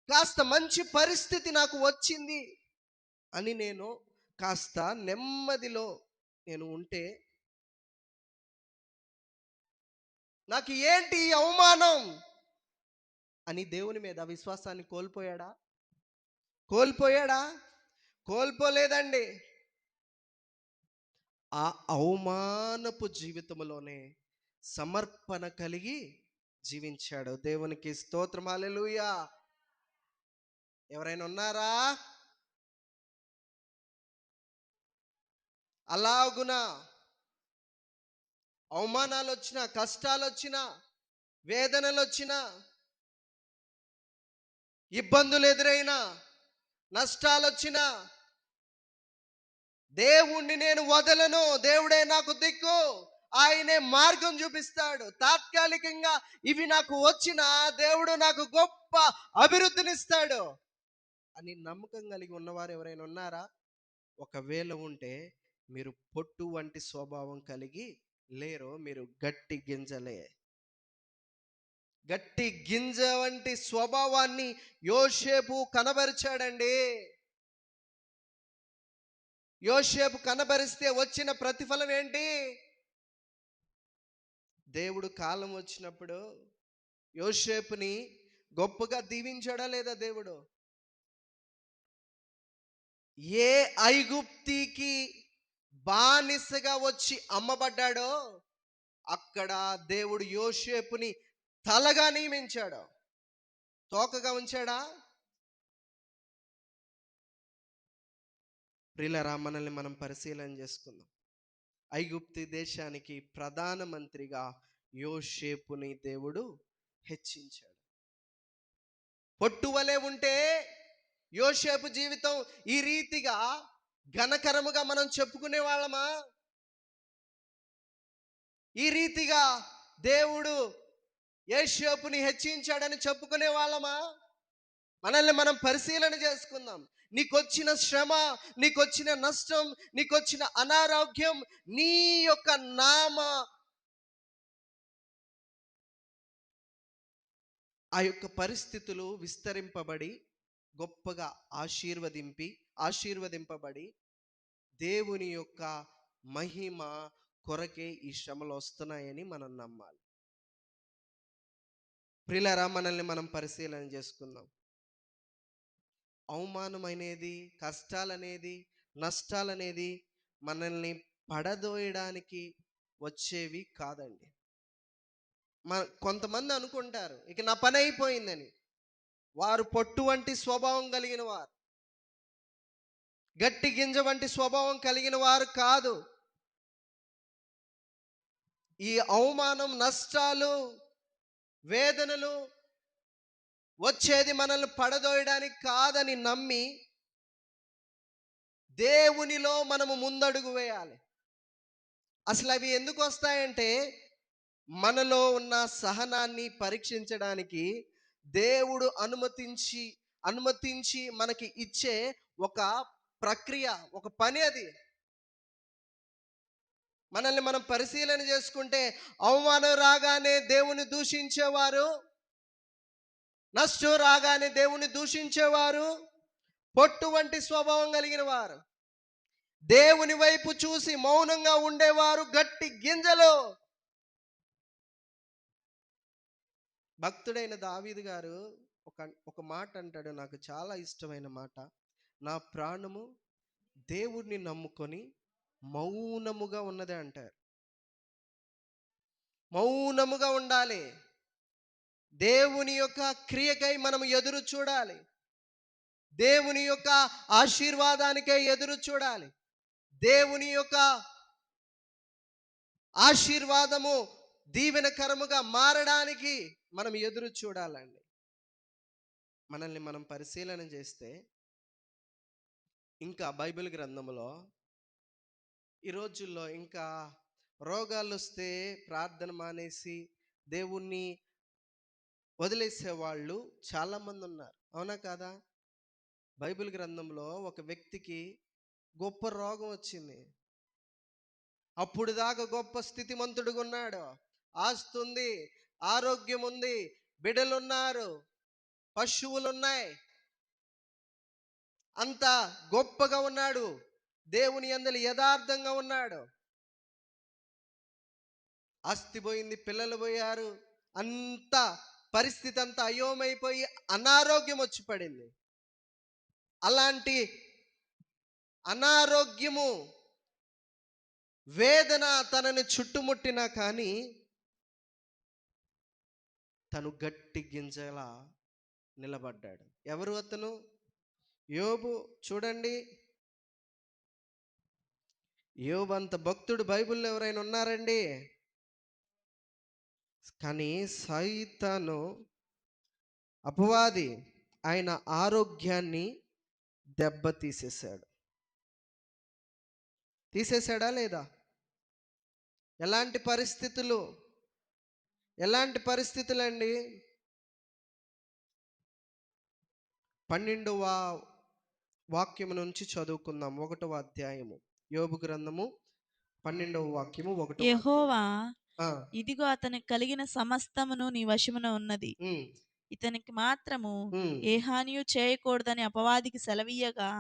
S1: కాస్త మంచి పరిస్థితి నాకు వచ్చింది అని నేను కాస్త నెమ్మదిలో నేను ఉంటే నాకు ఏంటి ఈ అవమానం అని దేవుని మీద విశ్వాసాన్ని కోల్పోయాడా? కోల్పోలేదండి. ఆ అవమానపు జీవితంలోనే సమర్పణ కలిగి జీవించాడు. దేవునికి స్తోత్రం. హల్లెలూయా. ఎవరైనా ఉన్నారా? అలాగున అవమానాలు వచ్చినా, కష్టాలు వచ్చినా, వేదనలు వచ్చినా, ఇబ్బందులు ఎదురైనా, నష్టాలు వచ్చినా దేవుణ్ణి నేను వదలను, దేవుడే నాకు దిక్కు, ఆయనే మార్గం చూపిస్తాడు, తాత్కాలికంగా ఇవి నాకు వచ్చిన దేవుడు నాకు గొప్ప అభివృద్ధినిస్తాడు అని నమ్మకం కలిగి ఉన్నవారు ఎవరైనా ఉన్నారా? ఒకవేళ ఉంటే మీరు పొట్టు వంటి స్వభావం కలిగి లేరు, మీరు గట్టి గింజలే. గట్టి గింజ వంటి స్వభావాన్ని యోసేపు కనబరిచాడండి. యోసేపు కనబరిస్తే వచ్చిన ప్రతిఫలం ఏంటి? దేవుడు కాలం వచ్చినప్పుడు యోసేపుని గొప్పగా దీవించాడా లేదా దేవుడు? ఏ ఐగుప్తికి బానిసగా వచ్చి అమ్మబడ్డాడో అక్కడ దేవుడు యోసేపుని తలగా నియమించాడు, తోకగా ఉంచాడా? ప్రియులారా, మనల్ని మనం పరిశీలన చేసుకుందాం. ఐగుప్తు దేశానికి ప్రధానమంత్రిగా యోసేపుని దేవుడు హెచ్చించాడు. పొట్టువలే ఉంటే యోసేపు జీవితం ఈ రీతిగా ఘనకరముగా మనం చెప్పుకునే వాళ్ళమా? ఈ రీతిగా దేవుడు యేషోపుని హెచ్చించాడని చెప్పుకునే వాళ్ళమా? మనల్ని మనం పరిశీలన చేసుకుందాం. నీకొచ్చిన శ్రమ, నీకొచ్చిన నష్టం, నీకొచ్చిన అనారోగ్యం నీ యొక్క నామ ఆ యొక్క పరిస్థితులు విస్తరింపబడి గొప్పగా ఆశీర్వదింపబడి దేవుని యొక్క మహిమ కొరకే ఈ శ్రమలు వస్తున్నాయని మనం నమ్మాలి. ప్రియులారా, మనల్ని మనం పరిశీలన చేసుకుందాం. అవమానం అనేది, కష్టాలనేది, నష్టాలనేది మనల్ని పడదోయడానికి వచ్చేవి కాదండి. కొంతమంది అనుకుంటారు ఇక నా పని అయిపోయిందని. వారు పొట్టు వంటి స్వభావం కలిగిన వారు, గట్టి గింజ వంటి స్వభావం కలిగిన వారు కాదు. ఈ అవమానం, నష్టాలు, వేదనలు వచ్చేది మనల్ని పడదోయడానికి కాదని నమ్మి దేవునిలో మనము ముందడుగు వేయాలి. అసలు అవి ఎందుకు వస్తాయంటే మనలో ఉన్న సహనాన్ని పరీక్షించడానికి దేవుడు అనుమతించి మనకి ఇచ్చే ఒక ప్రక్రియ, ఒక పని అది. మనల్ని మనం పరిశీలన చేసుకుంటే అవమానం రాగానే దేవుని దూషించేవారు, నష్టం రాగానే దేవుని దూషించేవారు పొట్టు వంటి స్వభావం కలిగిన వారు. దేవుని వైపు చూసి మౌనంగా ఉండేవారు గట్టి గింజలు. భక్తుడైన దావీదు గారు ఒక మాట అంటాడు, నాకు చాలా ఇష్టమైన మాట. నా ప్రాణము దేవుణ్ణి నమ్ముకొని మౌనముగా ఉన్నదే అంటారు. మౌనముగా ఉండాలి. దేవుని యొక్క క్రియకై మనం ఎదురు చూడాలి. దేవుని యొక్క ఆశీర్వాదానికై ఎదురు చూడాలి. దేవుని యొక్క ఆశీర్వాదము దీవెనకరముగా మారడానికి మనం ఎదురు చూడాలండి. మనల్ని మనం పరిశీలన చేస్తే ఇంకా బైబిల్ గ్రంథంలో ఈ రోజుల్లో ఇంకా రోగాలు వస్తే ప్రార్థన మానేసి దేవుణ్ణి వదిలేసే వాళ్ళు చాలామంది ఉన్నారు. అవునా కాదా? బైబిల్ గ్రంథంలో ఒక వ్యక్తికి గొప్ప రోగం వచ్చింది. అప్పుడు దాకా గొప్ప స్థితిమంతుడుగా ఉన్నాడు. ఆస్తి ఉంది, ఆరోగ్యం ఉంది, బిడ్డలున్నారు, పశువులున్నాయి, అంత గొప్పగా ఉన్నాడు. దేవుని యందు యథార్థంగా ఉన్నాడు. ఆస్తి పోయింది, పిల్లలు పోయారు, అంత పరిస్థితి అంతా అయోమైపోయి అనారోగ్యం వచ్చి పడింది. అలాంటి అనారోగ్యము, వేదన తనని చుట్టుముట్టినా కానీ తను గట్టి గింజలా నిలబడ్డాడు. ఎవరు అతను? యోబు. చూడండి, యోబు అంత భక్తుడు బైబిల్లో ఎవరైనా ఉన్నారండి? కానీ సైతాను, అపవాది ఆయన ఆరోగ్యాన్ని తీసేశాడా లేదా? ఎలాంటి పరిస్థితులండి? 12వ వాక్యము నుంచి చదువుకుందాం. 1వ అధ్యాయము, యోబు గ్రంథము 12వ వాక్యము 1వ
S3: యెహోవా,
S1: అధ్యాయం.
S3: ఇదిగో అతనికి కలిగిన సమస్తమును నీ వశమున ఉన్నది,
S1: ఉమ్,
S3: ఇతనికి మాత్రము
S1: ఉమ్.
S3: ఏ హానియు చేయకూడదని అపవాదికి సెలవీయగా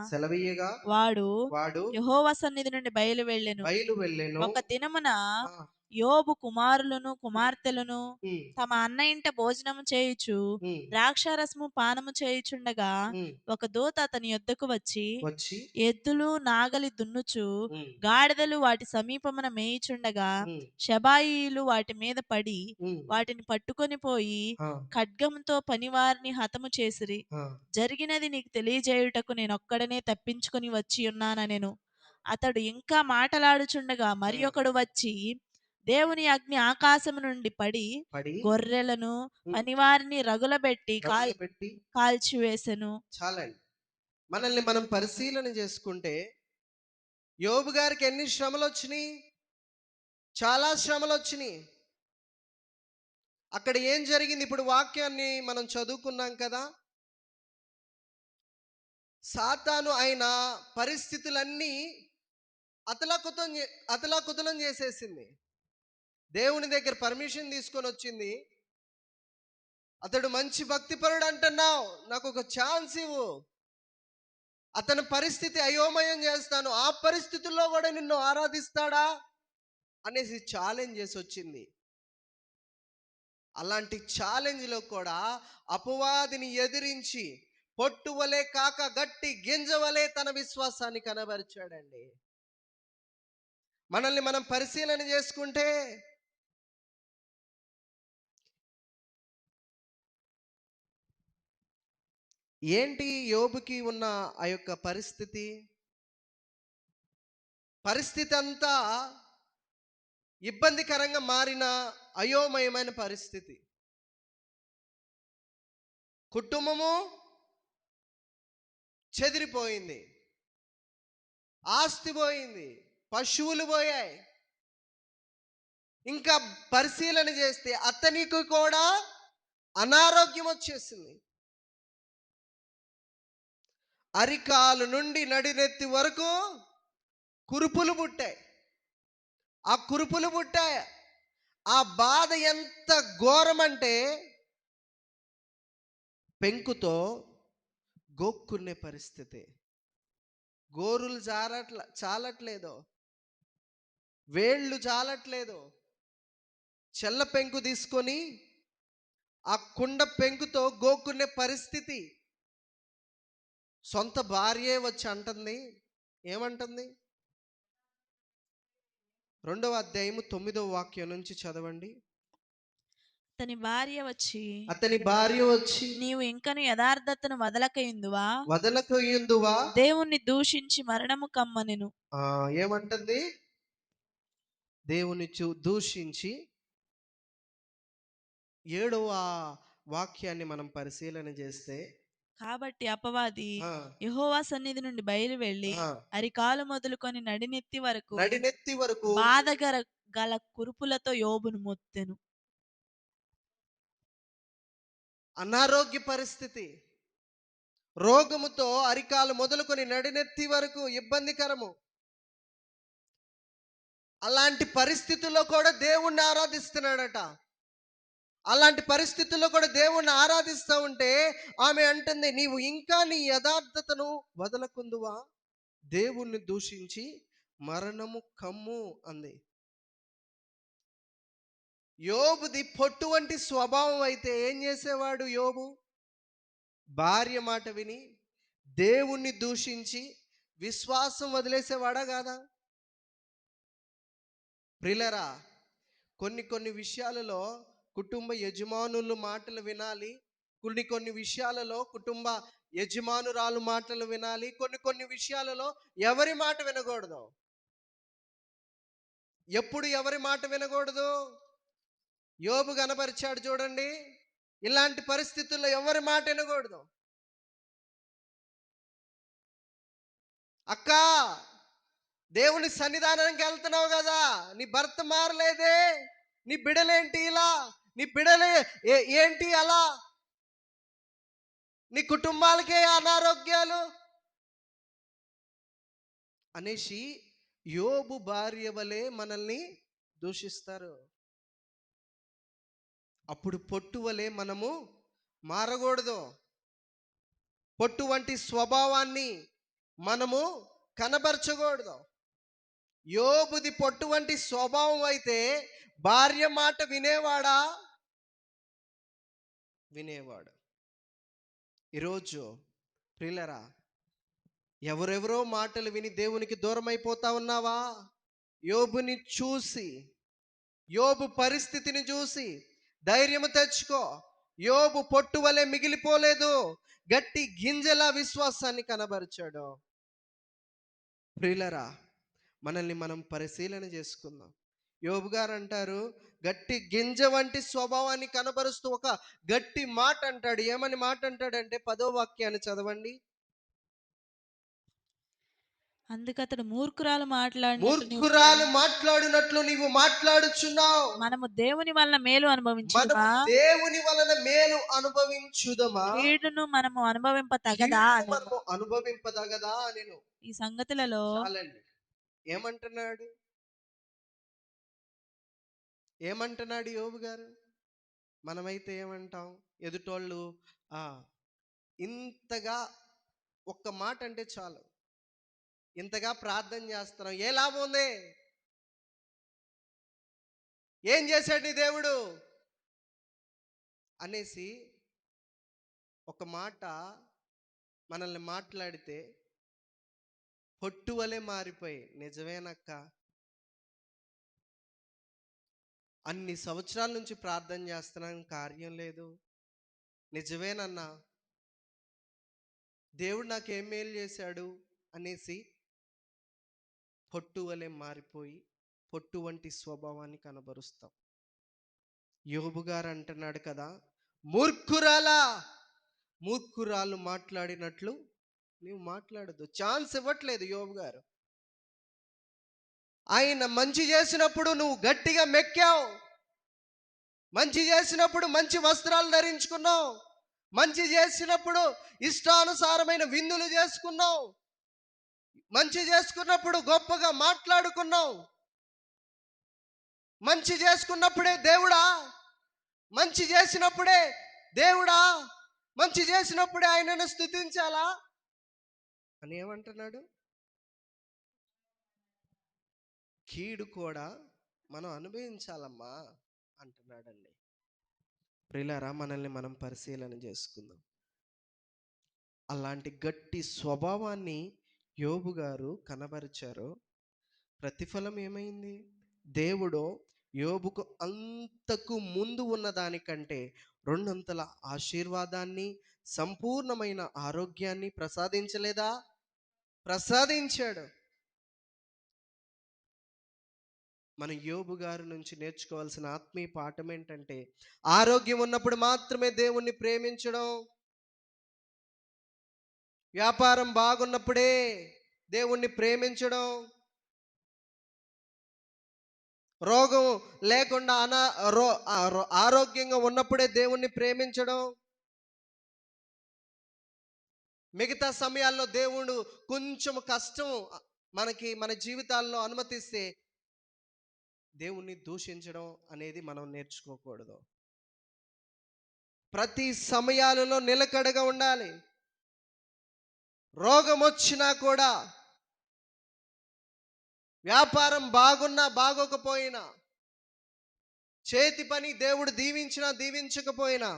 S3: వాడు
S1: వాడు
S3: యెహోవా సన్నిధి నుండి బయలు వెళ్ళెను.
S1: వెళ్ళెను.
S3: ఒక దినమున
S1: ఆ,
S3: యోబు కుమారులను కుమార్తెలను
S1: ఉమ్,
S3: తమ అన్న ఇంట భోజనము చేయుచు
S1: ఉమ్,
S3: ద్రాక్షారసము పానము చేయుచుండగా
S1: ఉమ్.
S3: ఒక దూత అతని యొద్దకు వచ్చి
S1: వచ్చి
S3: ఎద్దులు నాగలి దున్నుచు
S1: ఉమ్,
S3: గాడిదలు వాటి సమీపమున మేయుచుండగా
S1: ఉమ్,
S3: షబాయిలు వాటి మీద పడి
S1: ఉమ్.
S3: వాటిని పట్టుకొని పోయి
S1: ఆ,
S3: ఖడ్గంతో పనివారిని హతము చేసిరి.
S1: ఆ,
S3: జరిగినది నీకు తెలియజేయుటకు నేనొక్కడనే తప్పించుకొని వచ్చి ఉన్నానెను. అతడు ఇంకా మాటలాడుచుండగా మరి ఒకడు వచ్చి దేవుని అగ్ని ఆకాశము నుండి పడి
S1: పడి
S3: గొర్రెలను
S1: ఉమ్,
S3: పనివారిని రగులబెట్టి
S1: పెట్టి
S3: కాల్చివేసెను.
S1: చాలండి. మనల్ని మనం పరిశీలన చేసుకుంటే యోబు గారికి ఎన్ని శ్రమలు వచ్చినాయి? చాలా శ్రమలు వచ్చినాయి. అక్కడ ఏం జరిగింది? ఇప్పుడు వాక్యాన్ని మనం చదువుకున్నాం కదా. సాతాను ఆయన పరిస్థితులన్నీ అతలాకుతలం చేసేసింది. దేవుని దగ్గర పర్మిషన్ తీసుకొని వచ్చింది. అతడు మంచి భక్తిపరుడు అంటున్నావు, నాకు ఒక ఛాన్స్ ఇవ్వు, అతని పరిస్థితి అయోమయం చేస్తాను, ఆ పరిస్థితుల్లో కూడా నిన్ను ఆరాధిస్తాడా అనేసి ఛాలెంజ్ చేసి వచ్చింది. అలాంటి ఛాలెంజ్లో కూడా అపవాదిని ఎదిరించి పొట్టువలే కాక గట్టి గింజవలే తన విశ్వాసాన్ని కనబరిచాడండి. మనల్ని మనం పరిశీలన చేసుకుంటే ఏంటి యోబుకి ఉన్న ఆ యొక్క పరిస్థితి అంతా ఇబ్బందికరంగా మారిన అయోమయమైన పరిస్థితి. కుటుంబము చెదిరిపోయింది, ఆస్తి పోయింది, పశువులు పోయాయి. ఇంకా పరిశీలన చేస్తే అతనికి కూడా అనారోగ్యం వచ్చేసింది. అరికాలు నుండి నడినెత్తి వరకు కురుపులు పుట్టాయి. ఆ కురుపులు పుట్టాయి. ఆ బాధ ఎంత ఘోరమంటే పెంకుతో గోక్కునే పరిస్థితి. గోరులు చాలట్లేదు, వేళ్ళు చాలట్లేదు. చెల్ల పెంకు తీసుకొని ఆ కుండ పెంకుతో గోక్కునే పరిస్థితి. సొంత భార్యే వచ్చి అంటుంది, ఏమంటుంది? 2వ అధ్యాయము 9వ వాక్యం నుంచి చదవండి.
S3: అతని భార్య వచ్చి నీవు ఇంకను యథార్థతను
S1: వదలకయుందువా
S3: దేవుణ్ణి దూషించి మరణము కమ్మనెను.
S1: ఏమంటుంది? దేవుని దూషించి. 7వ వాక్యాన్ని మనం పరిశీలన చేస్తే,
S3: కాబట్టి అపవాది యెహోవా సన్నిధి నుండి బయలు వెళ్ళి అరికాలు మొదలుకొని నడినెత్తి వరకు బాధ గల కురుపులతో యోబును మొత్తెను.
S1: అనారోగ్య పరిస్థితి, రోగముతో అరికాలు మొదలుకొని నడినెత్తి వరకు ఇబ్బందికరము. అలాంటి పరిస్థితుల్లో కూడా దేవుణ్ణి ఆరాధిస్తున్నాడట. అలాంటి పరిస్థితుల్లో కూడా దేవుణ్ణి ఆరాధిస్తూ ఉంటే ఆమె అంటుంది, నీవు ఇంకా నీ యథార్థతను వదలకుందువా, దేవుణ్ణి దూషించి మరణము కమ్ము అంది. యోబుది పొట్టు వంటి స్వభావం అయితే ఏం చేసేవాడు యోబు? భార్య మాట విని దేవుణ్ణి దూషించి విశ్వాసం వదిలేసేవాడా కాదా? ప్రియులారా, కొన్ని విషయాలలో కుటుంబ యజమానులు మాటలు వినాలి, కొన్ని విషయాలలో కుటుంబ యజమానురాలు మాటలు వినాలి, కొన్ని విషయాలలో ఎవరి మాట వినకూడదు. ఎప్పుడు ఎవరి మాట వినకూడదు? యోబు కనపరిచాడు చూడండి. ఇలాంటి పరిస్థితుల్లో ఎవరి మాట వినకూడదు. అక్క, దేవుని సన్నిధానానికి వెళ్తున్నావు కదా, నీ భర్త మారలేదే, నీ బిడలేంటి ఇలా, నీ బిడలే ఏంటి అలా, నీ కుటుంబాలకే అనారోగ్యాలు అనేసి యోబు భార్య వలె మనల్ని దూషిస్తారు. అప్పుడు పొట్టు వలె మనము మారకూడదు. పొట్టు వంటి స్వభావాన్ని మనము కనబరచకూడదు. యోబుది పొట్టు వంటి స్వభావం అయితే భార్య మాట వినేవాడా? వినేవాడు. ఈరోజు ప్రియులరా, ఎవరెవరో మాటలు విని దేవునికి దూరం అయిపోతా ఉన్నావా? యోబుని చూసి, యోబు పరిస్థితిని చూసి ధైర్యము తెచ్చుకో. యోబు పొట్టు వలె మిగిలిపోలేదు, గట్టి గింజల విశ్వాసాన్ని కనబరిచాడు. ప్రియులరా, మనల్ని మనం పరిశీలన చేసుకుందాం. యోబు గారు అంటారు, గట్టి గింజ వంటి స్వభావాన్ని కనబరుస్తూ ఒక గట్టి మాట అంటాడు. ఏమని మాట అంటాడంటే 10వ వాక్యాన్ని చదవండి.
S3: అందుకతడు మూర్ఖురాలు మాట్లాడినట్టు
S1: మూర్ఖురాలు మాట్లాడినట్లు నీవు మాట్లాడుచున్నావు.
S3: మనము దేవుని వలన మేలు
S1: మనము
S3: అనుభవించుమా
S1: దేవుని వలన మేలు అనుభవించుదమా,
S3: కీడును మనము అనుభవింప తగదా
S1: కీడును
S3: అని
S1: మనము అనుభవింపదగదా నేను.
S3: ఈ సంగతులలో
S1: చాలండి. ఏమంటున్నాడు ఏమంటున్నాడు యోబు గారు? మనమైతే ఏమంటాం? ఎదుటోళ్ళు ఆ ఇంతగా ఒక్క మాట అంటే చాలు, ఇంతగా ప్రార్థన చేస్తున్నాం, ఏ లాభం ఉంది? ఏం చేశాడు నీ దేవుడు అనేసి ఒక మాట మనల్ని మాట్లాడితే పొట్టు వలె మారిపోయి, నిజమేనక్క, అన్ని సంవత్సరాల నుంచి ప్రార్థన చేస్తున్నాను, కార్యం లేదు, నిజమేనన్నా, దేవుడు నాకు ఏం మేలు చేశాడు అనేసి పొట్టు వలె మారిపోయి పొట్టు వంటి స్వభావాన్ని కనబరుస్తాం. యోబు గారు అంటున్నాడు కదా, మూర్ఖురాలు మాట్లాడినట్లు నీవు మాట్లాడదు. ఛాన్స్ ఇవ్వట్లేదు యోబు గారు. ఆయన మంచి చేసినప్పుడు నువ్వు గట్టిగా మెక్కావు, మంచి చేసినప్పుడు మంచి వస్త్రాలు ధరించుకున్నావు, మంచి చేసినప్పుడు ఇష్టానుసారమైన విందులు చేసుకున్నావు, మంచి చేసుకున్నప్పుడు గొప్పగా మాట్లాడుకున్నావు. మంచి చేసుకున్నప్పుడే దేవుడా, మంచి చేసినప్పుడే దేవుడా, మంచి చేసినప్పుడే ఆయనను స్తుతించాలా అని ఏమంటున్నాడు? కీడు కూడా మనం అనుభవించాలమ్మా అంటున్నాడండి. ప్రియులారా, మనల్ని మనం పరిశీలన చేసుకుందాం. అలాంటి గట్టి స్వభావాన్ని యోబు గారు కనబరిచారు. ప్రతిఫలం ఏమైంది? దేవుడు యోబుకు అంతకు ముందు ఉన్న దానికంటే రెండంతల ఆశీర్వాదాన్ని, సంపూర్ణమైన ఆరోగ్యాన్ని ప్రసాదించలేదా? ప్రసాదించాడు. మన యోబు గారి నుంచి నేర్చుకోవాల్సిన ఆత్మీయ పాఠం ఏంటంటే, ఆరోగ్యం ఉన్నప్పుడు మాత్రమే దేవుణ్ణి ప్రేమించడం, వ్యాపారం బాగున్నప్పుడే దేవుణ్ణి ప్రేమించడం, రోగం లేకుండా ఆరోగ్యంగా ఉన్నప్పుడే దేవుణ్ణి ప్రేమించడం, మిగతా సమయాల్లో దేవుడు కొంచెం కష్టం మన జీవితాల్లో అనుమతిస్తే దేవుణ్ణి దూషించడం అనేది మనం నేర్చుకోకూడదు. ప్రతి సమయాలలో నిలకడగా ఉండాలి. రోగం వచ్చినా కూడా, వ్యాపారం బాగున్నా బాగోకపోయినా, చేతి పని దేవుడు దీవించినా దీవించకపోయినా,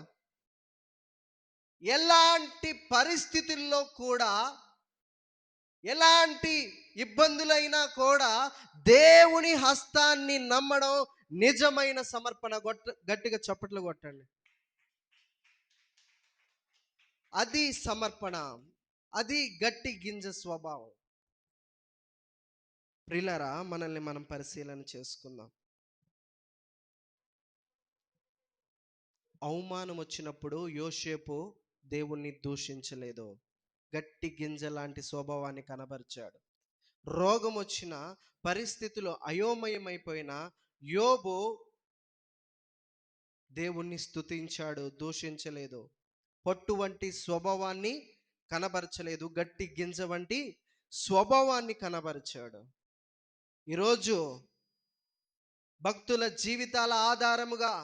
S1: ఎలాంటి పరిస్థితుల్లో కూడా, ఎలాంటి ఇబ్బందులైనా కూడా దేవుని హస్తాన్ని నమ్మడం నిజమైన సమర్పణ. గట్టిగా చప్పట్లు కొట్టండి. అది సమర్పణ, అది గట్టి గింజ స్వభావం. ప్రియులారా, మనల్ని మనం పరిశీలన చేసుకుందాం. అవమానం వచ్చినప్పుడు యోసేపు దేవుణ్ణి దూషించలేదు, గట్టి గింజ లాంటి స్వభావాన్ని కనబరిచాడు. రోగం వచ్చిన పరిస్థితులు అయోమయమైపోయిన యోబు దేవుణ్ణి స్తుతించాడు, దూషించలేదు. పొట్టు వంటి స్వభావాన్ని కనబరచలేదు, గట్టి గింజ వంటి స్వభావాన్ని కనబరిచాడు. ఈరోజు భక్తుల జీవితాల ఆధారముగా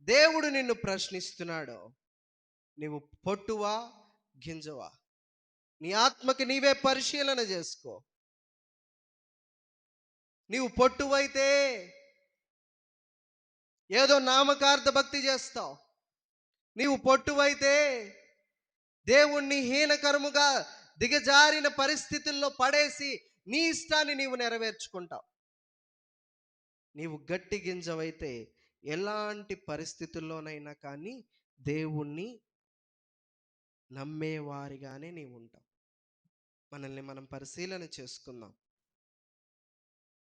S1: దేవుడు నిన్ను ప్రశ్నిస్తున్నాడు. నీవు పొట్టువా గింజవా? నీ ఆత్మకి నీవే పరిశీలన చేసుకో. నీవు పొట్టువైతే ఏదో నామకార్థ భక్తి చేస్తావు. నీవు పొట్టువైతే దేవుణ్ణి హీనకరముగా దిగజారిన పరిస్థితుల్లో పడేసి నీ ఇష్టాన్ని నీవు నెరవేర్చుకుంటావు. నీవు గట్టి గింజవైతే ఎలాంటి పరిస్థితుల్లోనైనా కానీ దేవుణ్ణి నమ్మేవారిగానే నీవు ఉంటావు. మనల్ని మనం పరిశీలన చేసుకుందాం.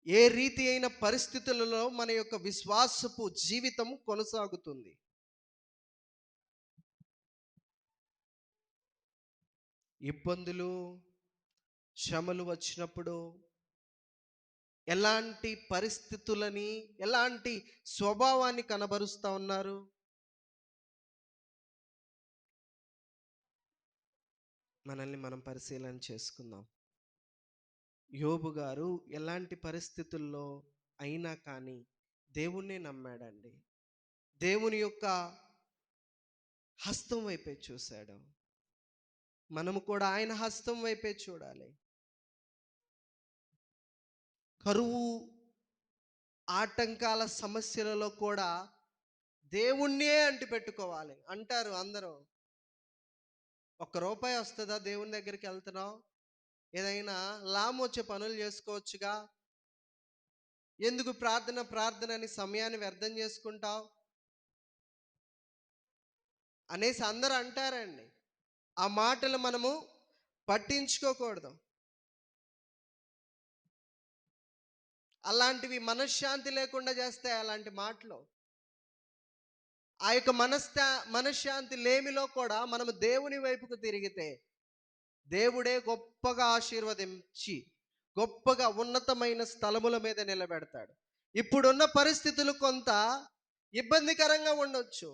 S1: ఏ రీతి అయిన పరిస్థితులలో మన యొక్క విశ్వాసపు జీవితం కొనసాగుతుంది? ఇబ్బందులు, శ్రమలు వచ్చినప్పుడు ఎలాంటి పరిస్థితులని, ఎలాంటి స్వభావాన్ని కనబరుస్తా ఉన్నారు? మనల్ని మనం పరిశీలన చేసుకుందాం. యోబు గారు ఎలాంటి పరిస్థితుల్లో అయినా కానీ దేవుణ్ణి నమ్మాడండి. దేవుని యొక్క హస్తం వైపే చూశాడు. మనము కూడా ఆయన హస్తం వైపే చూడాలి. కరువు ఆటంకాల సమస్యలలో కూడా దేవుణ్ణే అంటిపెట్టుకోవాలి. అంటారు అందరూ, ₹1 వస్తుందా దేవుని దగ్గరికి వెళ్తున్నావు? ఏదైనా లాభం వచ్చే పనులు చేసుకోవచ్చుగా, ఎందుకు ప్రార్థన ప్రార్థన అని సమయాన్ని వ్యర్థం చేసుకుంటావు అనేసి అందరూ అంటారండి. ఆ మాటలు మనము పట్టించుకోకూడదు. అలాంటివి మనశ్శాంతి లేకుండా చేస్తాయి అలాంటి మాటలు. ఆ యొక్క మనశ్శాంతి లేమిలో కూడా మనము దేవుని వైపుకు తిరిగితే దేవుడే గొప్పగా ఆశీర్వదించి గొప్పగా ఉన్నతమైన స్థలముల మీద నిలబెడతాడు. ఇప్పుడున్న పరిస్థితులు కొంత ఇబ్బందికరంగా ఉండొచ్చు,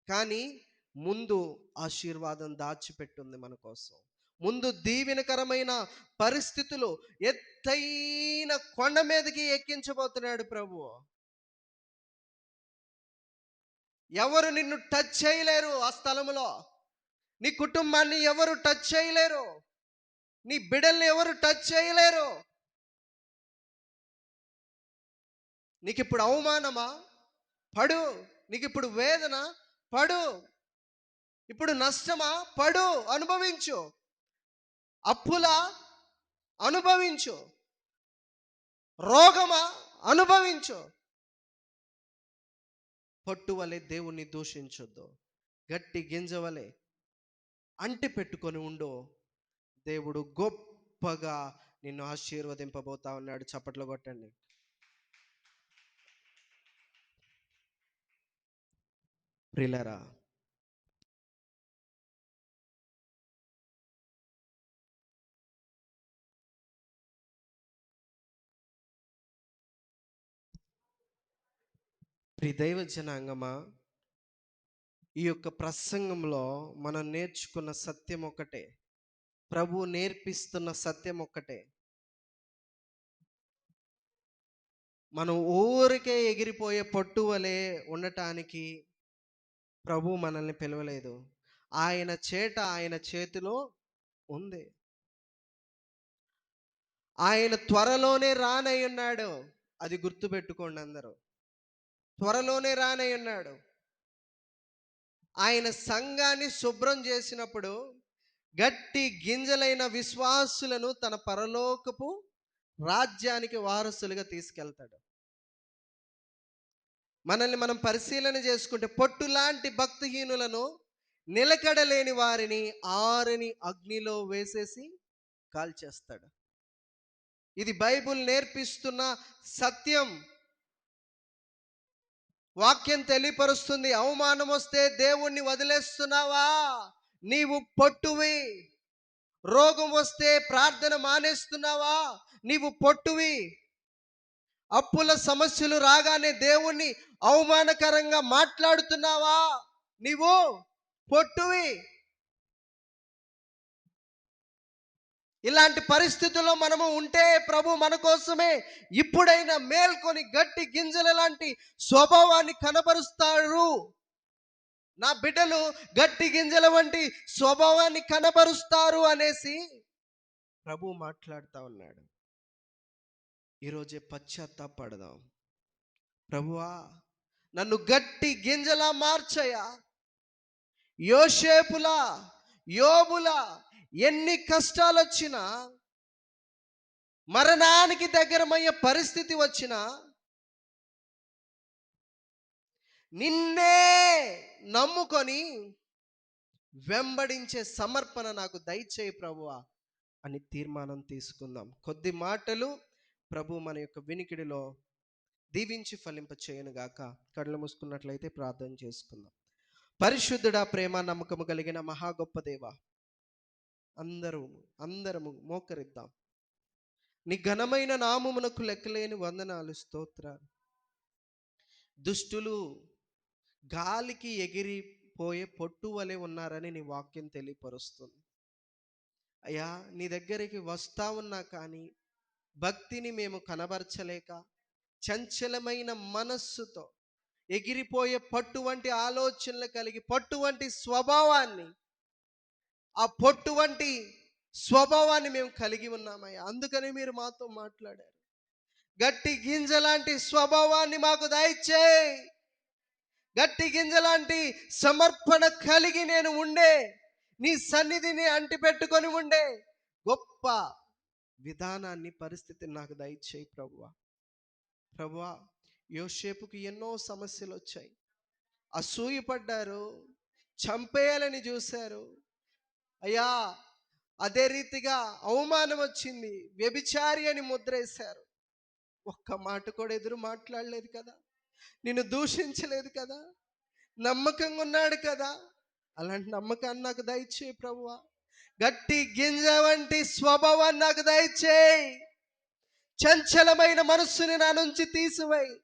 S1: కానీ ముందు ఆశీర్వాదం దాచిపెట్టుంది మన కోసం. ముందు దీవెనకరమైన పరిస్థితులు, ఎత్తైన కొండ మీదకి ఎక్కించబోతున్నాడు ప్రభువు. ఎవరు నిన్ను టచ్ చేయలేరు. ఆ స్థలములో నీ కుటుంబాన్ని ఎవరు టచ్ చేయలేరు. నీ బిడ్డల్ని ఎవరు టచ్ చేయలేరు. నీకు ఇప్పుడు అవమానమా? పడు. నీకు ఇప్పుడు వేదన? పడు. ఇప్పుడు నష్టమా? పడు, అనుభవించు. అప్పులా? అనుభవించు. రోగమా? అనుభవించు. పొట్టు వలె దేవుణ్ణి దూషించొద్దు. గట్టి గింజ వలె అంటి పెట్టుకొని ఉండు. దేవుడు గొప్పగా నిన్ను ఆశీర్వదింపబోతా ఉన్నాడు. చప్పట్లు కొట్టండి. ప్రియులారా, దైవ జనాంగమా, ఈ యొక్క ప్రసంగంలో మనం నేర్చుకున్న సత్యం ఒక్కటే. ప్రభు నేర్పిస్తున్న సత్యం ఒక్కటే. మనం ఊరికే ఎగిరిపోయే పొట్టు వలె ఉండటానికి ప్రభు మనల్ని పిలవలేదు. ఆయన చేతిలో ఉంది. ఆయన త్వరలోనే రానై ఉన్నాడు. అది గుర్తుపెట్టుకోండి అందరూ. త్వరలోనే రానై ఉన్నాడు. ఆయన సంఘాన్ని శుభ్రం చేసినప్పుడు గట్టి గింజలైన విశ్వాసులను తన పరలోకపు రాజ్యానికి వారసులుగా తీసుకెళ్తాడు. మనల్ని మనం పరిశీలన చేసుకుంటే పొట్టులాంటి భక్తిహీనులను, నిలకడలేని వారిని ఆరని అగ్నిలో వేసేసి కాల్చేస్తాడు. ఇది బైబిల్ నేర్పిస్తున్న సత్యం. వాక్యం తెలియపరుస్తుంది. అవమానం వస్తే దేవుణ్ణి వదిలేస్తున్నావా? నీవు పొట్టువి. రోగం వస్తే ప్రార్థన మానేస్తున్నావా? నీవు పొట్టువి. అప్పుల సమస్యలు రాగానే దేవుణ్ణి అవమానకరంగా మాట్లాడుతున్నావా? నీవు పొట్టువి. ఇలాంటి పరిస్థితుల్లో మనము ఉంటే ప్రభు మన కోసమే ఇప్పుడైనా మేల్కొని గట్టి గింజల లాంటి స్వభావాన్ని కనబరుస్తాడు. నా బిడ్డలు గట్టి గింజల వంటి స్వభావాన్ని కనబరుస్తారు అనేసి ప్రభు మాట్లాడుతూ ఉన్నాడు. ఈరోజే పశ్చాత్తాపడదాం. ప్రభువా, నన్ను గట్టి గింజలా మార్చయ్యా. యోసేపులా, యోబులా ఎన్ని కష్టాలు వచ్చినా, మరణానికి దగ్గరమయ్యే పరిస్థితి వచ్చినా, నిన్నే నమ్ముకొని వెంబడించే సమర్పణ నాకు దయచేయి ప్రభువా అని తీర్మానం తీసుకుందాం. కొద్ది మాటలు ప్రభు మన యొక్క వినికిడిలో దీవించి ఫలింప చేయనుగాక. కళ్ళు మూసుకున్నట్లయితే ప్రార్థన చేసుకుందాం. పరిశుద్ధుడా, ప్రేమ నమ్మకము కలిగిన మహా గొప్ప దేవ, అందరము మోకరిద్దాం. నీ ఘనమైన నామమునకు లెక్కలేని వందనాలు, స్తోత్రాలు. దుష్టులు గాలికి ఎగిరిపోయే పొట్టు వలె ఉన్నారని నీ వాక్యం తెలియపరుస్తుంది. అయ్యా, నీ దగ్గరికి వస్తా ఉన్నా కానీ భక్తిని మేము కనబరచలేక, చంచలమైన మనస్సుతో ఎగిరిపోయే పట్టు వంటి ఆలోచనలు కలిగి, పట్టు వంటి స్వభావాన్ని, ఆ పొట్టు వంటి స్వభావాన్ని మేము కలిగి ఉన్నామయ్యా. అందుకని మీరు మాతో మాట్లాడారు. గట్టి గింజ లాంటి స్వభావాన్ని మాకు దయచేయి. గట్టి గింజ లాంటి సమర్పణ కలిగి నేను ఉండే, నీ సన్నిధిని అంటిపెట్టుకొని ఉండే గొప్ప విధానాన్ని, పరిస్థితిని నాకు దయచేయి ప్రభువా. ప్రభువా, యోసేపుకి ఎన్నో సమస్యలు వచ్చాయి. అసూయపడ్డారు, చంపేయాలని చూశారు అయ్యా. అదే రీతిగా అవమానం వచ్చింది, వ్యభిచారి అని ముద్రేశారు. ఒక్క మాట కూడా ఎదురు మాట్లాడలేదు కదా, నిన్ను దూషించలేదు కదా, నమ్మకంగా ఉన్నాడు కదా. అలాంటి నమ్మకాన్ని నాకు దయచేయి ప్రభువా. గట్టి గింజ వంటి స్వభావాన్ని నాకు దయచేయి. చంచలమైన మనస్సుని నా నుంచి తీసివేయి.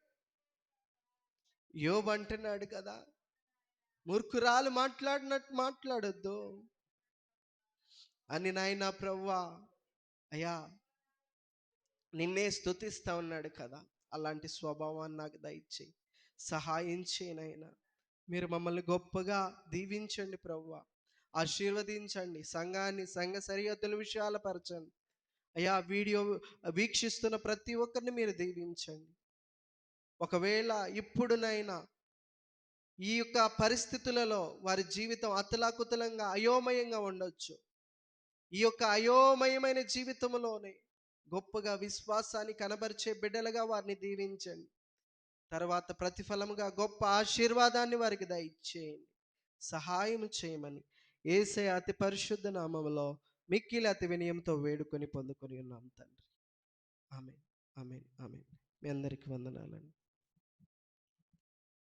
S1: యోబు అంటున్నాడు కదా, మూర్ఖురాలు మాట్లాడినట్టు మాట్లాడొద్దు అని. నాయనా ప్రభువా, అయ్యా నిన్నే స్తుతిస్తా ఉన్నాడు కదా, అలాంటి స్వభావాన్ని నాకు దయచేయి, సహాయం చేయనైనా. మీరు మమ్మల్ని గొప్పగా దీవించండి ప్రభువా, ఆశీర్వదించండి. సంఘ సరిహద్దుల విషయాల పరచండి అయ్యా. వీడియో వీక్షిస్తున్న ప్రతి ఒక్కరిని మీరు దీవించండి. ఒకవేళ ఇప్పుడునైనా ఈ యొక్క పరిస్థితులలో వారి జీవితం అతలాకుతలంగా, అయోమయంగా ఉండొచ్చు. ఈ యొక్క అయోమయమైన జీవితంలోనే గొప్పగా విశ్వాసాన్ని కనబరిచే బిడ్డలుగా వారిని దీవించండి. తర్వాత ప్రతిఫలముగా గొప్ప ఆశీర్వాదాన్ని వారికి దయచేయండి, సహాయం చేయమని యేసయ్య అతి పరిశుద్ధ నామములో మిక్కిలి అతి వినయంతో వేడుకొని పొందుకొని ఉన్నాం తండ్రి. ఆమేన్, ఆమేన్, ఆమేన్. మీ అందరికీ వందనాలండి.